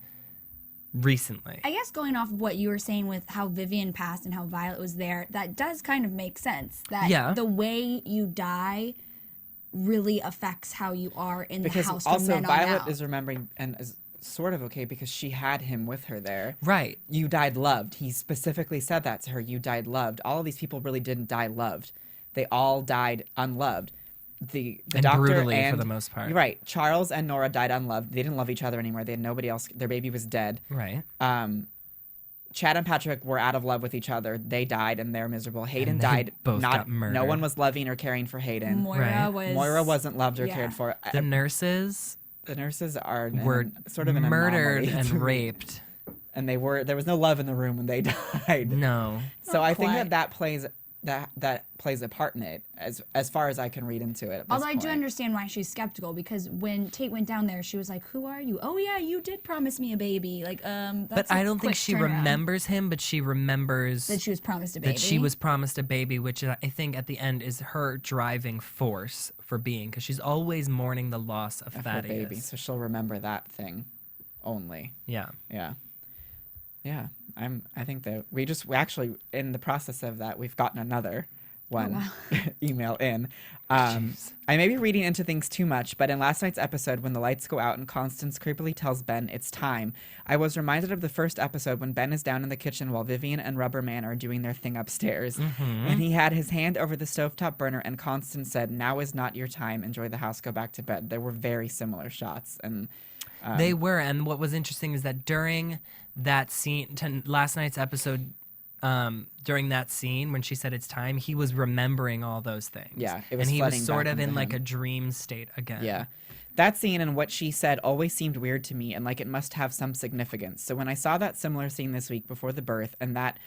recently. I guess going off of what you were saying with how Vivien passed and how Violet was there, that does kind of make sense. That the way you die really affects how you are in the house from also then on Violet out. is remembering and is sort of okay because she had him with her there. Right. You died loved. He specifically said that to her. You died loved. All of these people really didn't die loved. They all died unloved. The and doctor brutally and for the most part. Right. Charles and Nora died unloved. They didn't love each other anymore. They had nobody else. Their baby was dead. Right. Chad and Patrick were out of love with each other. They died and they're miserable. Hayden died. both got murdered. No one was loving or caring for Hayden. Moira wasn't loved or cared for. The nurses The nurses were sort of an murdered anomaly and to me. raped. And there was no love in the room when they died. No. So I think quite. that plays a part in it as far as I can read into it. At this Although I do point. understand why she's skeptical, because when Tate went down there, she was like, "Who are you? Oh yeah, you did promise me a baby." Like, that's But I don't think she remembers him, but she remembers that she was promised a baby. that she was promised a baby, which I think at the end is her driving force for being, because she's always mourning the loss of her Thaddeus. baby, so she'll remember that thing only. Yeah. Yeah. I think that we actually, in the process of that, we've gotten another one email in. I may be reading into things too much, but in last night's episode, when the lights go out and Constance creepily tells Ben it's time, I was reminded of the first episode when Ben is down in the kitchen while Vivien and Rubber Man are doing their thing upstairs. And he had his hand over the stovetop burner and Constance said, "Now is not your time. Enjoy the house. Go back to bed." There were very similar shots. And They were, and what was interesting is that during that scene, last night's episode, during that scene when she said it's time, he was remembering all those things. Yeah, it was and he was flooding sort back of in into like him. a dream state again. Yeah. That scene and what she said always seemed weird to me and like it must have some significance. So when I saw that similar scene this week before the birth and that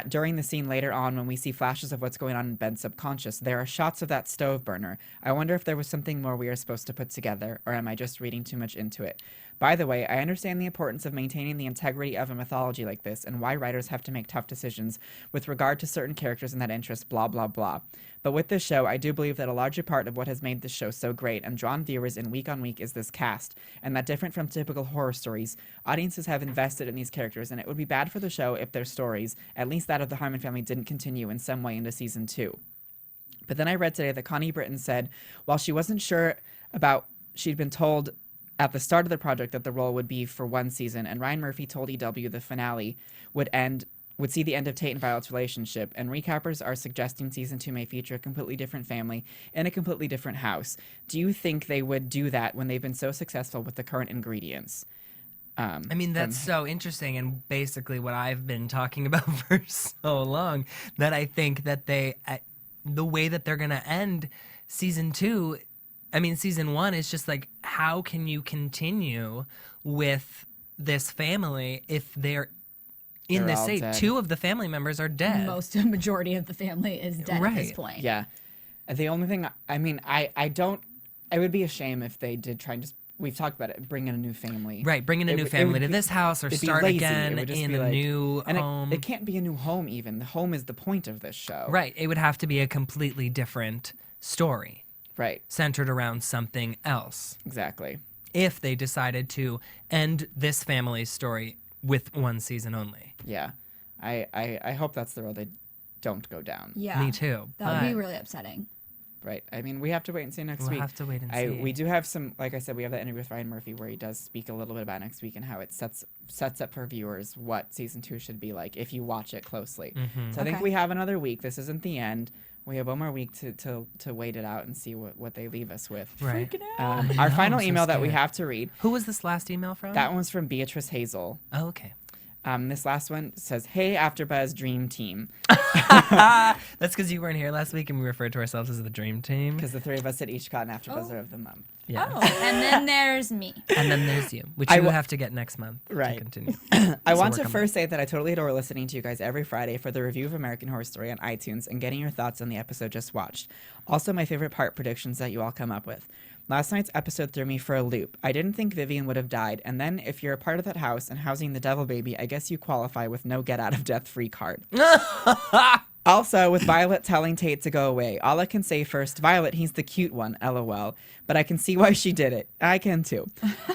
during the scene later on when we see flashes of what's going on in Ben's subconscious, there are shots of that stove burner. I wonder if there was something more we are supposed to put together, or am I just reading too much into it? By the way, I understand the importance of maintaining the integrity of a mythology like this and why writers have to make tough decisions with regard to certain characters and that interest, blah, blah, blah. But with this show, I do believe that a larger part of what has made this show so great and drawn viewers in week on week is this cast, and that different from typical horror stories, audiences have invested in these characters, and it would be bad for the show if their stories, at least that of the Harmon family, didn't continue in some way into season 2. But then I read today that Connie Britton said, while she wasn't sure about, she'd been told at the start of the project that the role would be for one season, and Ryan Murphy told EW the finale would see the end of Tate and Violet's relationship, and recappers are suggesting season 2 may feature a completely different family in a completely different house. Do you think they would do that when they've been so successful with the current ingredients? I mean, that's so interesting, and basically what I've been talking about for so long, that I think that the way that they're going to end season 1 is just like, how can you continue with this family if they're in this state? 2 of the family members are dead. Majority of the family is dead at this point. Yeah. The only thing, it would be a shame if they did try and just, we've talked about it, bring in a new family. Right, bring in a new family to this house or start again in a new home. It can't be a new home even. The home is the point of this show. Right, it would have to be a completely different story. Right. Centered around something else. Exactly. If they decided to end this family's story with one season only. Yeah. I hope that's the road they don't go down. Yeah. Me too. That would be really upsetting. Right. I mean, we have to wait and see next week. We'll have to wait and see. We do have some, like I said, we have that interview with Ryan Murphy where he does speak a little bit about next week and how it sets up for viewers what season 2 should be like if you watch it closely. Mm-hmm. So I think we have another week. This isn't the end. We have one more week to wait it out and see what they leave us with. Right. Our final email that we have to read. Who was this last email from? That one's from Beatrice Hazel. Oh, okay. This last one says, "Hey, AfterBuzz Dream Team." That's because you weren't here last week and we referred to ourselves as the Dream Team. Because the 3 of us had each got an AfterBuzzer of the month. Yeah. Oh, and then there's me. And then there's you, which you have to get next month to continue. I want to first say that I totally adore listening to you guys every Friday for the review of American Horror Story on iTunes and getting your thoughts on the episode just watched. Also, my favorite part predictions that you all come up with. Last night's episode threw me for a loop. I didn't think Vivien would have died, and then if you're a part of that house and housing the devil baby, I guess you qualify with no get-out-of-death-free card. Also, with Violet telling Tate to go away, all I can say first, Violet, he's the cute one, LOL. But I can see why she did it. I can too.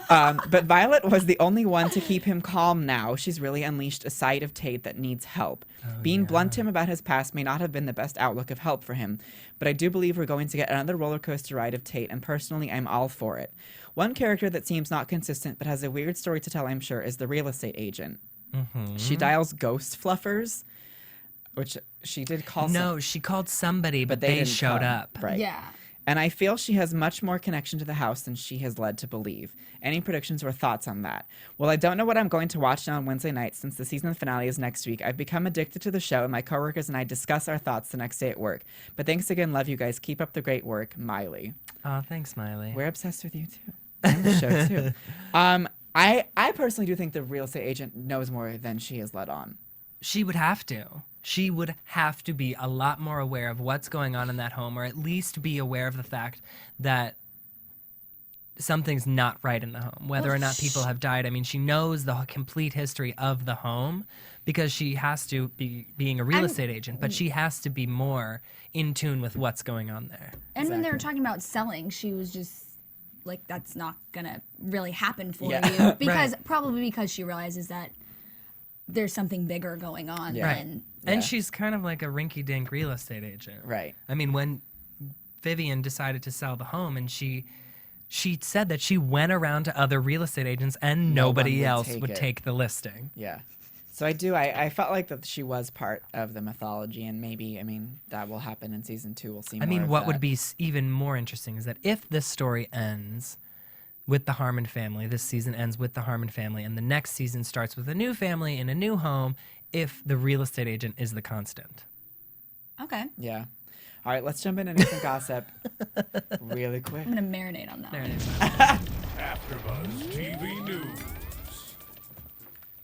But Violet was the only one to keep him calm now. She's really unleashed a side of Tate that needs help. Being blunt to him about his past may not have been the best outlook of help for him, but I do believe we're going to get another roller coaster ride of Tate, and personally, I'm all for it. One character that seems not consistent but has a weird story to tell, I'm sure, is the real estate agent. She dials ghost fluffers, which she did call she called somebody, but they didn't showed come. up. Right. Yeah. And I feel she has much more connection to the house than she has led to believe. Any predictions or thoughts on that? Well, I don't know what I'm going to watch now on Wednesday night since the season finale is next week. I've become addicted to the show, and my coworkers and I discuss our thoughts the next day at work. But thanks again. Love you guys. Keep up the great work. Miley. Oh, thanks, Miley. We're obsessed with you, too. And the show, too. I personally do think the real estate agent knows more than she has let on. She would have to. She would have to be a lot more aware of what's going on in that home, or at least be aware of the fact that something's not right in the home, whether or not people have died. I mean, she knows the complete history of the home because she has to be being a real estate agent, but she has to be more in tune with what's going on there. And when they were talking about selling, she was just like, that's not going to really happen for you. Because probably because she realizes that there's something bigger going on. Right. And she's kind of like a rinky-dink real estate agent. Right. I mean, when Vivien decided to sell the home, and she said that she went around to other real estate agents and nobody else would take the listing. Yeah. So I felt like that she was part of the mythology, and maybe, I mean, that will happen in season 2. We'll see more of what that. would be even more interesting is that if this story ends with the Harmon family, this season ends with the Harmon family, and the next season starts with a new family in a new home, if the real estate agent is the constant. Okay. Yeah. All right, let's jump into some gossip really quick. I'm going to marinate on that one. AfterBuzz TV News.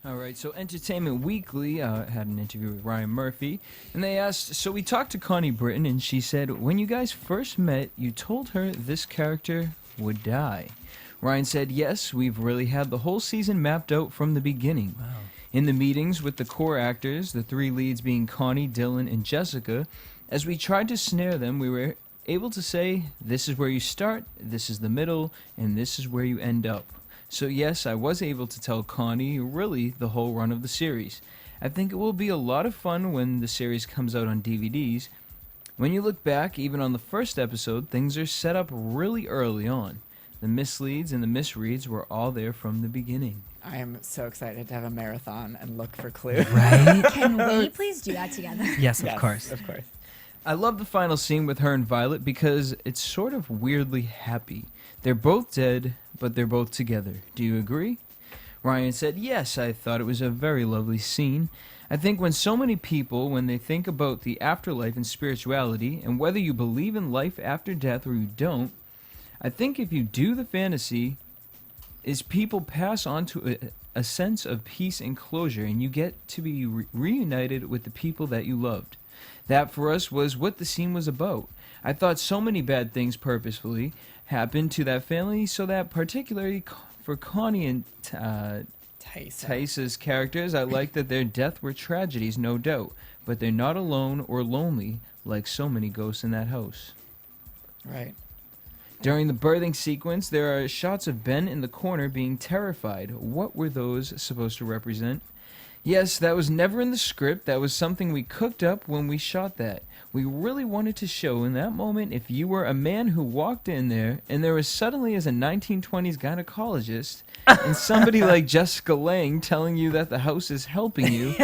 All right, so Entertainment Weekly had an interview with Ryan Murphy, and they asked, so we talked to Connie Britton, and she said, when you guys first met, you told her this character would die. Ryan said, yes, we've really had the whole season mapped out from the beginning. Wow. In the meetings with the core actors, the 3 leads being Connie, Dylan, and Jessica, as we tried to snare them, we were able to say, this is where you start, this is the middle, and this is where you end up. So yes, I was able to tell Connie really the whole run of the series. I think it will be a lot of fun when the series comes out on DVDs. When you look back, even on the first episode, things are set up really early on. The misleads and the misreads were all there from the beginning. I am so excited to have a marathon and look for clues. Right? Can we please do that together? Yes, of course. Of course. I love the final scene with her and Violet because it's sort of weirdly happy. They're both dead, but they're both together. Do you agree? Ryan said, yes, I thought it was a very lovely scene. I think when so many people, when they think about the afterlife and spirituality, and whether you believe in life after death or you don't, I think if you do the fantasy, is people pass on to a sense of peace and closure, and you get to be reunited with the people that you loved. That, for us, was what the scene was about. I thought so many bad things purposefully happened to that family, so that particularly for Connie and Thais's characters, I like that their death were tragedies, no doubt, but they're not alone or lonely like so many ghosts in that house. Right. During the birthing sequence, there are shots of Ben in the corner being terrified. What were those supposed to represent? Yes, that was never in the script. That was something we cooked up when we shot that. We really wanted to show in that moment if you were a man who walked in there and there was suddenly as a 1920s gynecologist and somebody like Jessica Lange telling you that the house is helping you.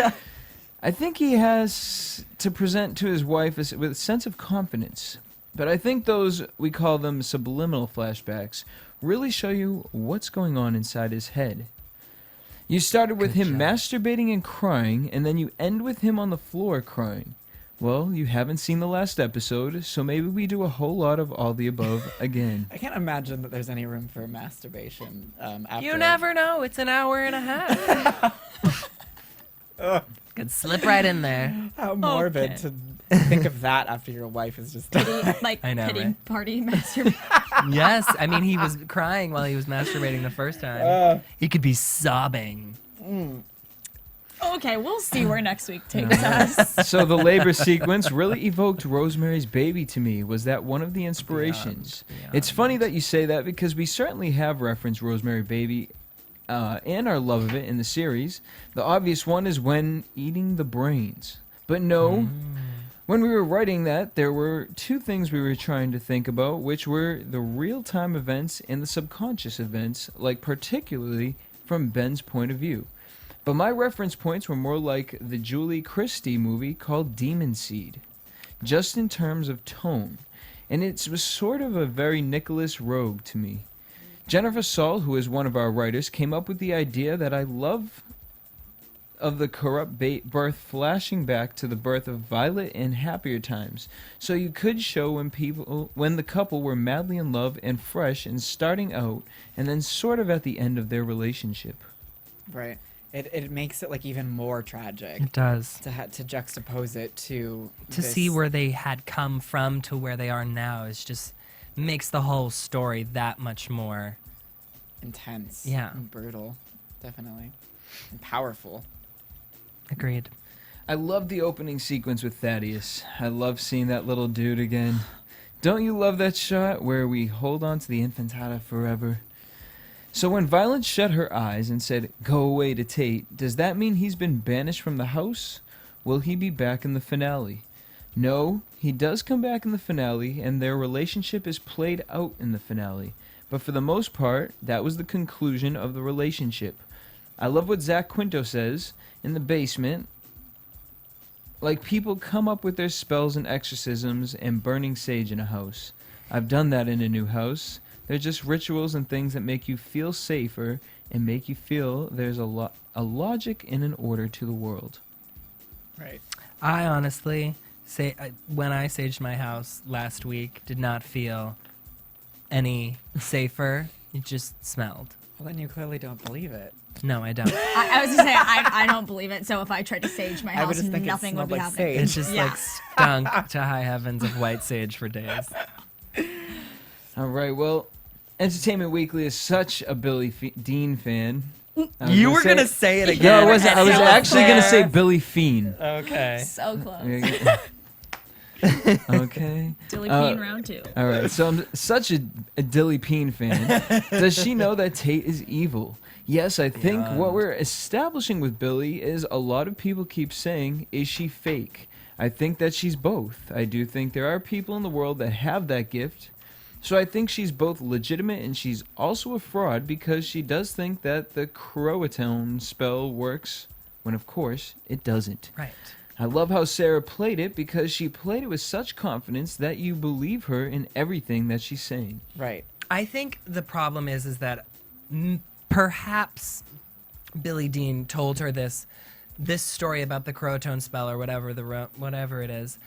I think he has to present to his wife with a sense of confidence. But I think those, we call them subliminal flashbacks, really show you what's going on inside his head. You started with him masturbating and crying, and then you end with him on the floor crying. Well, you haven't seen the last episode, so maybe we do a whole lot of all the above again. I can't imagine that there's any room for masturbation after. You never know. It's an hour and a half. Could slip right in there. How morbid to think of that after your wife is just Like I know, pity right? party masturbation. Yes, I mean, he was crying while he was masturbating the first time. He could be sobbing. Okay, we'll see where next week takes us. So the labor sequence really evoked Rosemary's Baby to me. Was that one of the inspirations? It's funny that you say that because we certainly have referenced Rosemary Baby and our love of it in the series. The obvious one is when eating the brains. But no, when we were writing that, there were two things we were trying to think about, which were the real-time events and the subconscious events, like particularly from Ben's point of view. But my reference points were more like the Julie Christie movie called Demon Seed, just in terms of tone. And it was sort of a very Nicholas Rogue to me. Jennifer Saul, who is one of our writers, came up with the idea that I love of the corrupt birth flashing back to the birth of Violet in happier times. So you could show when the couple were madly in love and fresh and starting out, and then sort of at the end of their relationship. Right. It makes it like even more tragic. It does. To juxtapose it to see where they had come from to where they are now is just makes the whole story that much more intense. Yeah. And brutal. Definitely. And powerful. Agreed. I love the opening sequence with Thaddeus. I love seeing that little dude again. Don't you love that shot where we hold on to the infantata forever? So when Violet shut her eyes and said, "Go away" to Tate, does that mean he's been banished from the house? Will he be back in the finale? No, he does come back in the finale, and their relationship is played out in the finale. But for the most part, that was the conclusion of the relationship. I love what Zach Quinto says in the basement. Like, people come up with their spells and exorcisms and burning sage in a house. I've done that in a new house. They're just rituals and things that make you feel safer and make you feel there's a logic and an order to the world. Right. I honestly say when I saged my house last week, did not feel any safer. It just smelled. Well, then you clearly don't believe it. No, I don't. I was gonna say I don't believe it. So if I tried to sage my I would house, just think it nothing would smelled be like happening. sage. It just like stunk to high heavens of white sage for days. All right, well, Entertainment Weekly is such a Billy Dean fan. You were gonna say it again. No, I wasn't. I was So actually going to say fair. Billy Fiend. Okay. So close. Okay. Dilly Peen round 2. All right, so I'm such a Dilly Peen fan. Does she know that Tate is evil? Yes, I think what we're establishing with Billy is a lot of people keep saying, is she fake? I think that she's both. I do think there are people in the world that have that gift. So I think she's both legitimate and she's also a fraud because she does think that the Croatoan spell works when, of course, it doesn't. Right. I love how Sarah played it because she played it with such confidence that you believe her in everything that she's saying. Right. I think the problem is that perhaps Billy Dean told her this story about the Croatoan spell or whatever it is,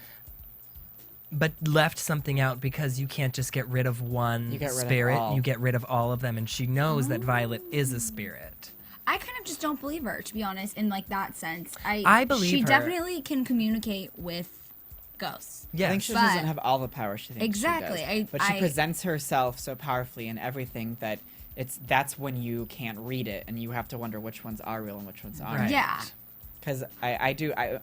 but left something out because you can't just get rid of one You get rid of spirit. all. You get rid of all of them, and she knows that Violet is a spirit. I kind of just don't believe her, to be honest, in like that sense. I believe she her. definitely can communicate with ghosts. Yes. I think she But- doesn't have all the power she thinks Exactly, she does. But she I- presents herself so powerfully in everything that that's when you can't read it and you have to wonder which ones are real and which ones aren't. Right. Yeah. Because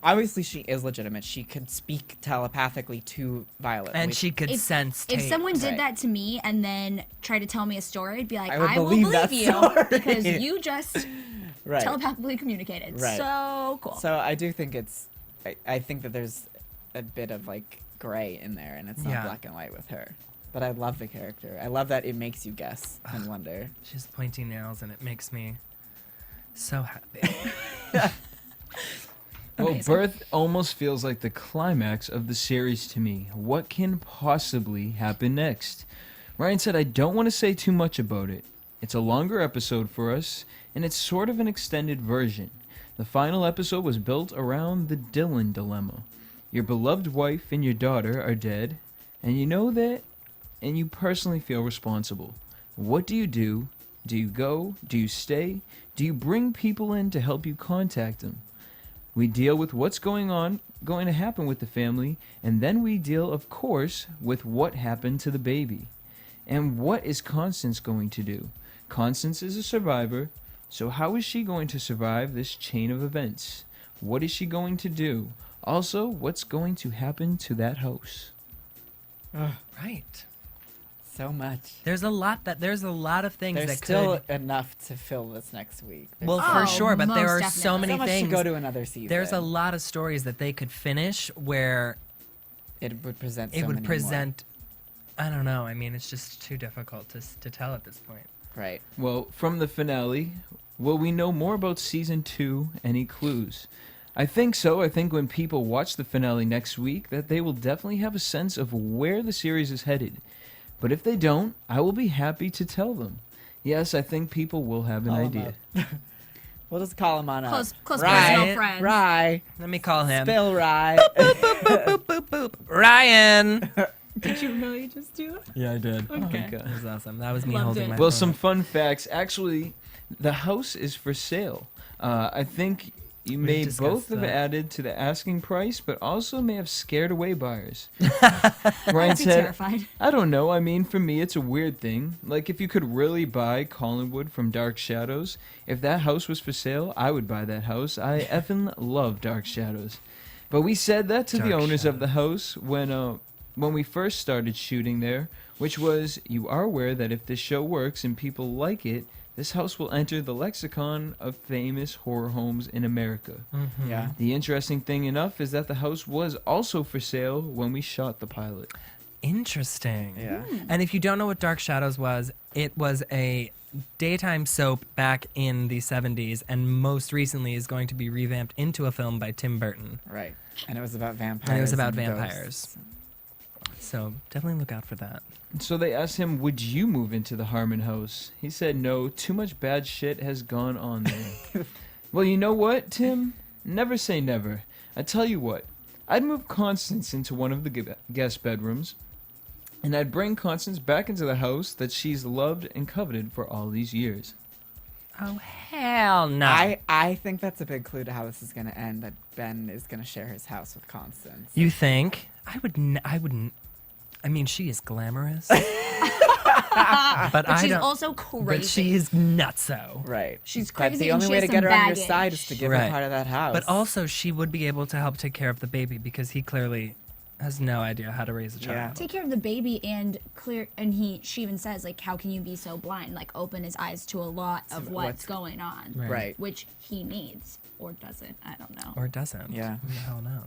obviously she is legitimate. She could speak telepathically to Violet. And which- she could sense If Tate. someone did Right. that to me and then tried to tell me a story, I'd be like, I would I will believe believe that you story. because you just right. telepathically communicated. Right. So cool. So I do think I think that there's a bit of like gray in there and it's not Yeah. black and white with her. But I love the character. I love that it makes you guess and wonder. She has pointy nails, and it makes me so happy. Well, Amazing. birth almost feels like the climax of the series to me. What can possibly happen next? Ryan said, I don't want to say too much about it. It's a longer episode for us, and it's sort of an extended version. The final episode was built around the Dylan dilemma. Your beloved wife and your daughter are dead, and you know that, and you personally feel responsible. What do you do? Do you go? Do you stay? Do you bring people in to help you contact them? We deal with what's going to happen with the family, and then we deal, of course, with what happened to the baby. And what is Constance going to do? Constance is a survivor. So how is she going to survive this chain of events? What is she going to do? Also, what's going to happen to that house? Right. So much. There's a lot of things There's that still could. enough to fill this next week. Well, Oh, for sure, but there most are so definitely. many so much things. to go to another season. There's a lot of stories that they could finish where It would present. it so would many present. I don't know. I mean, it's just too difficult to tell at this point. more. Right. Well, from the finale, will we know more about season 2? Any clues? I think so. I think when people watch the finale next week, that they will definitely have a sense of where the series is headed. But if they don't, I will be happy to tell them. Yes, I think people will have an Call 'em idea. up. We'll just call him on up. Close Rye, personal friends. Rye, Let me call him. Spill Rye. Boop, boop, boop. Ryan. Did you really just do it? Yeah, I did. Oh my Okay. God. That was awesome. That was me Loved holding it. my Well, phone some up. fun facts. Actually, the house is for sale. I think you We've may discussed both have that. added to the asking price, but also may have scared away buyers. Ryan I'd be said, terrified. I don't know. I mean, for me, it's a weird thing. Like, if you could really buy Collinwood from Dark Shadows, if that house was for sale, I would buy that house. I effing love Dark Shadows. But we said that to the Dark owners of the Shadows. house when we first started shooting there, which was, you are aware that if this show works and people like it, this house will enter the lexicon of famous horror homes in America. Mhm. Yeah. The interesting thing enough is that the house was also for sale when we shot the pilot. Interesting. Yeah. And if you don't know what Dark Shadows was, it was a daytime soap back in the 70s, and most recently is going to be revamped into a film by Tim Burton. Right. And it was about vampires. And it was about and vampires. ghosts. So definitely look out for that. So they asked him, would you move into the Harmon house? He said no, too much bad shit has gone on there. Well, you know what, Tim? Never say never. I tell you what, I'd move Constance into one of the guest bedrooms, and I'd bring Constance back into the house that she's loved and coveted for all these years. Oh, hell no. I think that's a big clue to how this is going to end, that Ben is going to share his house with Constance. You think? I wouldn't. I mean, she is glamorous. but I she's don't. also crazy. But she is nutso. Right. She's But crazy the and only she way has to get some her on your baggage. side is to give her Right. part of that house. But also, she would be able to help take care of the baby because he clearly has no idea how to raise a child. Yeah. Take care of the baby and clear. And she even says, like, how can you be so blind? Like, open his eyes to a lot of what's what's- going on, Right. which he needs or doesn't. I don't know. Or doesn't. Yeah. Who the hell knows?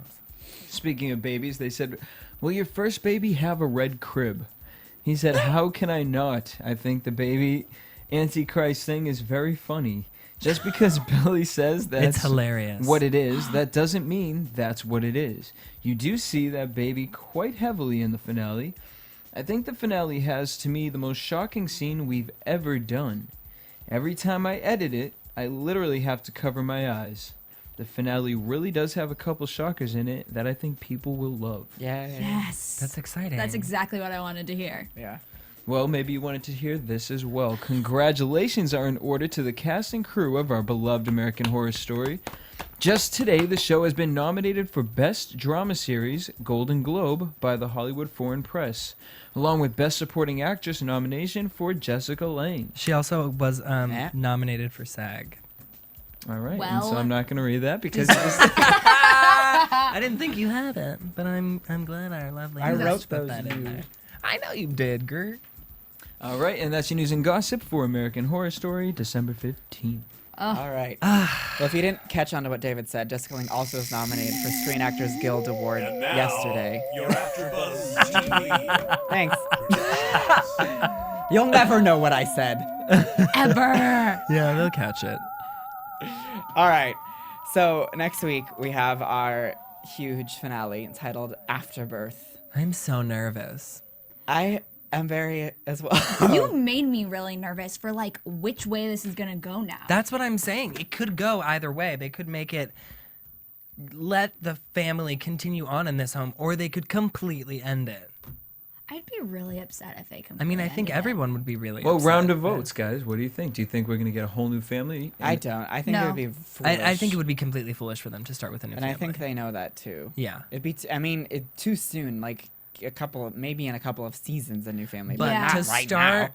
Speaking of babies, they said, will your first baby have a red crib? He said, how can I not? I think the baby Antichrist thing is very funny. Just because Billy says that's It's hilarious. what it is, that doesn't mean that's what it is. You do see that baby quite heavily in the finale. I think the finale has, to me, the most shocking scene we've ever done. Every time I edit it, I literally have to cover my eyes. The finale really does have a couple shockers in it that I think people will love. Yeah. Yes. That's exciting. That's exactly what I wanted to hear. Yeah. Well, maybe you wanted to hear this as well. Congratulations are in order to the cast and crew of our beloved American Horror Story. Just today, the show has been nominated for Best Drama Series, Golden Globe, by the Hollywood Foreign Press, along with Best Supporting Actress nomination for Jessica Lange. She also was Matt? nominated for SAG. All right, and Well, so I'm not going to read that because I didn't think you had it, but I'm glad our lovely I host wrote put those that in you. there. I know you did, Gert. All right, and that's your news and gossip for American Horror Story, December 15th. All right. Well, if you didn't catch on to what David said, Jessica Lange also was nominated for Screen Actors Guild Award yesterday. Your AfterBuzz TV. Thanks. You'll never know what I said. Ever. Yeah, they'll catch it. All right. So next week we have our huge finale entitled Afterbirth. I'm so nervous. I am very as well. You made me really nervous for, like, which way this is going to go now. That's what I'm saying. It could go either way. They could make it let the family continue on in this home, or they could completely end it. I'd be really upset if they completely I mean, I think ended it. everyone would be really Well, upset. round of votes, guys. What do you think? Do you think we're going to get a whole new family? I don't. I think it No. would be foolish. I think it would be completely foolish for them to start with a new and family. I think they know that too. Yeah. It'd be. I mean, too soon. Like maybe in a couple of seasons, a new family. But Yeah. to not right now.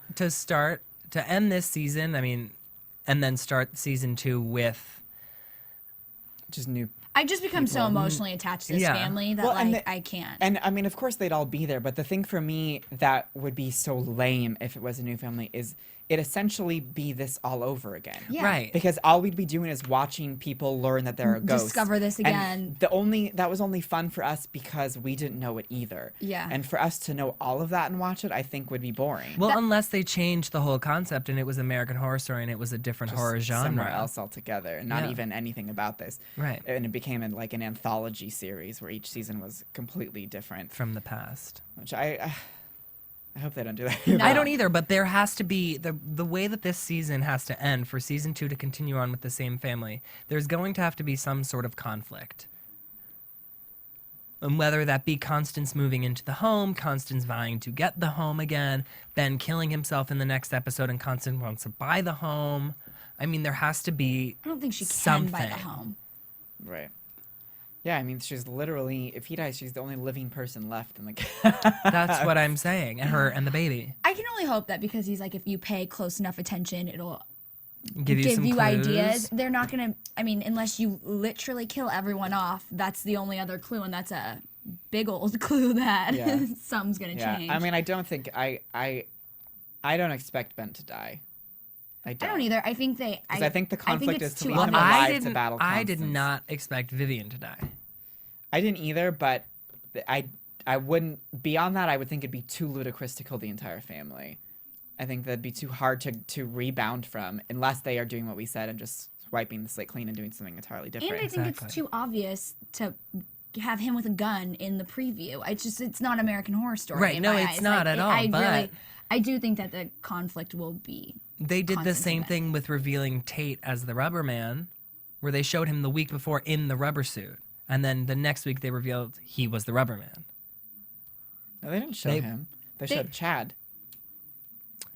to end this season, I mean, and then start season 2 with Just new. I just become so emotionally attached to this Yeah. family that Well, and like I can't. And I mean, of course, they'd all be there. But the thing for me that would be so lame if it was a new family is it essentially be this all over again. Yeah. right. Because all we'd be doing is watching people learn that there are ghosts. Discover this again. And that was only fun for us because we didn't know it either. Yeah. And for us to know all of that and watch it, I think would be boring. Well, unless they changed the whole concept and it was American Horror Story and it was a different horror genre. Somewhere else altogether, and not Yeah. even anything about this. Right. And it became like an anthology series where each season was completely different. From the past. Which I hope they don't do that. I don't either, but there has to be the way that this season has to end for season 2 to continue on with the same family. There's going to have to be some sort of conflict. And whether that be Constance moving into the home, Constance vying to get the home again, Ben killing himself in the next episode, and Constance wants to buy the home. I mean, there has to be I don't think she can something. buy the home. Right. Yeah, I mean, she's literally, if he dies, she's the only living person left in the That's what I'm saying. And her and the baby. I can only hope that because he's like, if you pay close enough attention, it'll Give you some clues. ideas. They're not gonna. I mean, unless you literally kill everyone off, that's the only other clue, and that's a big old clue that Yeah. something's gonna change. I mean, I don't think I don't expect Ben to die. I I don't. don't either. I think they. 'Cause I think the conflict it's is to too leave him obvious. alive to battle I did Constance. not expect Vivien to die. I didn't either, but I wouldn't. Beyond that, I would think it'd be too ludicrous to kill the entire family. I think that'd be too hard to rebound from, unless they are doing what we said and just wiping the slate clean and doing something entirely different. And I think Exactly. it's too obvious to have him with a gun in the preview. It's not American Horror Story. Right, in no, my it's eyes. not at all, but- I do think that the conflict will be. They did the Constance same and Ben. thing with revealing Tate as the Rubber Man, where they showed him the week before in the rubber suit. And then the next week they revealed he was the Rubber Man. No, they didn't show him. They showed Chad.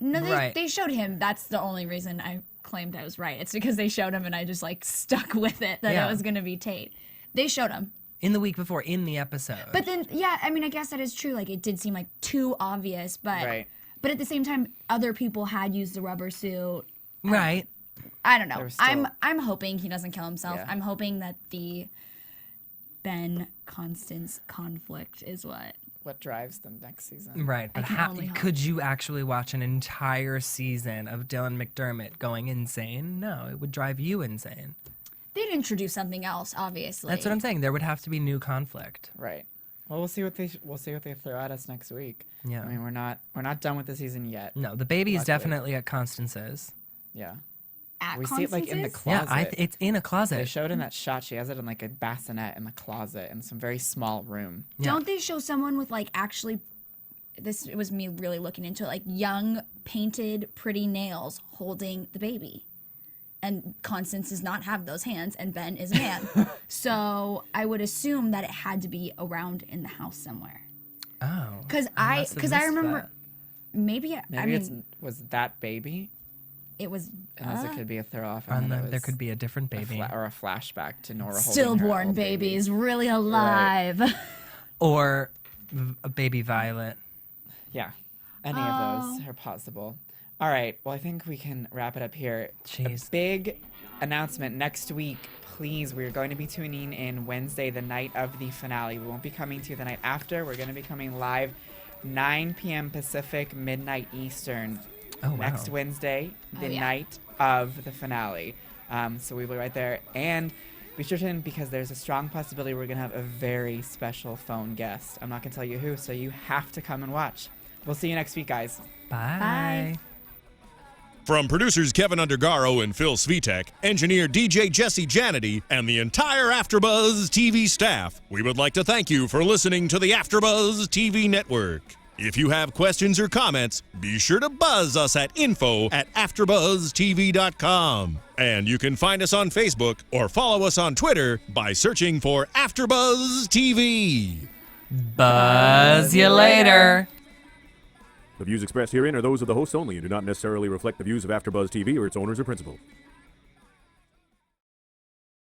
No, Right. they showed him. That's the only reason I claimed I was right. It's because they showed him and I just like stuck with it that Yeah. it was going to be Tate. They showed him. In the week before, in the episode. But then, yeah, I mean, I guess that is true. Like, it did seem like too obvious, but Right. but at the same time, other people had used the rubber suit. right. I don't know. There was still- I'm hoping he doesn't kill himself. Yeah. I'm hoping that the Ben Constance conflict is what drives them next season. Right. But can how only hope. could you actually watch an entire season of Dylan McDermott going insane? No, it would drive you insane. they'd introduce something else. Obviously, That's what I'm saying. There would have to be new conflict. Right. Well, we'll see what they throw at us next week. Yeah. I mean, we're not done with the season yet. No, the baby is Luckily. definitely at Constance's. Yeah. At We see it like in the Constance's? closet. Yeah, it's in a They closet. showed in that shot. She has it in like a bassinet in the closet in some very small room. Yeah. Don't they show someone with like actually? This was me really looking into it, like young painted pretty nails holding the baby, and Constance does not have those hands, and Ben is a man. So I would assume that it had to be around in the house somewhere. Oh. Because I I must have because I missed remember that. maybe Maybe was that baby, it was unless it could be a throw off. And then there could be a different a baby. or a flashback to Nora holding her stillborn old babies baby. really alive. Or a baby Violet. Yeah, any of those are possible. All right, well, I think we can wrap it up here. Jeez. A big announcement next week. Please, we're going to be tuning in Wednesday, the night of the finale. We won't be coming to you the night after. We're going to be coming live 9 p.m. Pacific, midnight Eastern. Oh, wow. Next Wednesday, the yeah. night of the finale. So we'll be right there. And be sure to tune in because there's a strong possibility we're going to have a very special phone guest. I'm not going to tell you who, so you have to come and watch. We'll see you next week, guys. Bye. From producers Kevin Undergaro and Phil Svitek, engineer DJ Jesse Janity, and the entire AfterBuzz TV staff, we would like to thank you for listening to the AfterBuzz TV network. If you have questions or comments, be sure to buzz us at info@AfterBuzzTV.com. And you can find us on Facebook or follow us on Twitter by searching for AfterBuzz TV. Buzz you later. The views expressed herein are those of the hosts only and do not necessarily reflect the views of AfterBuzz TV or its owners or principals.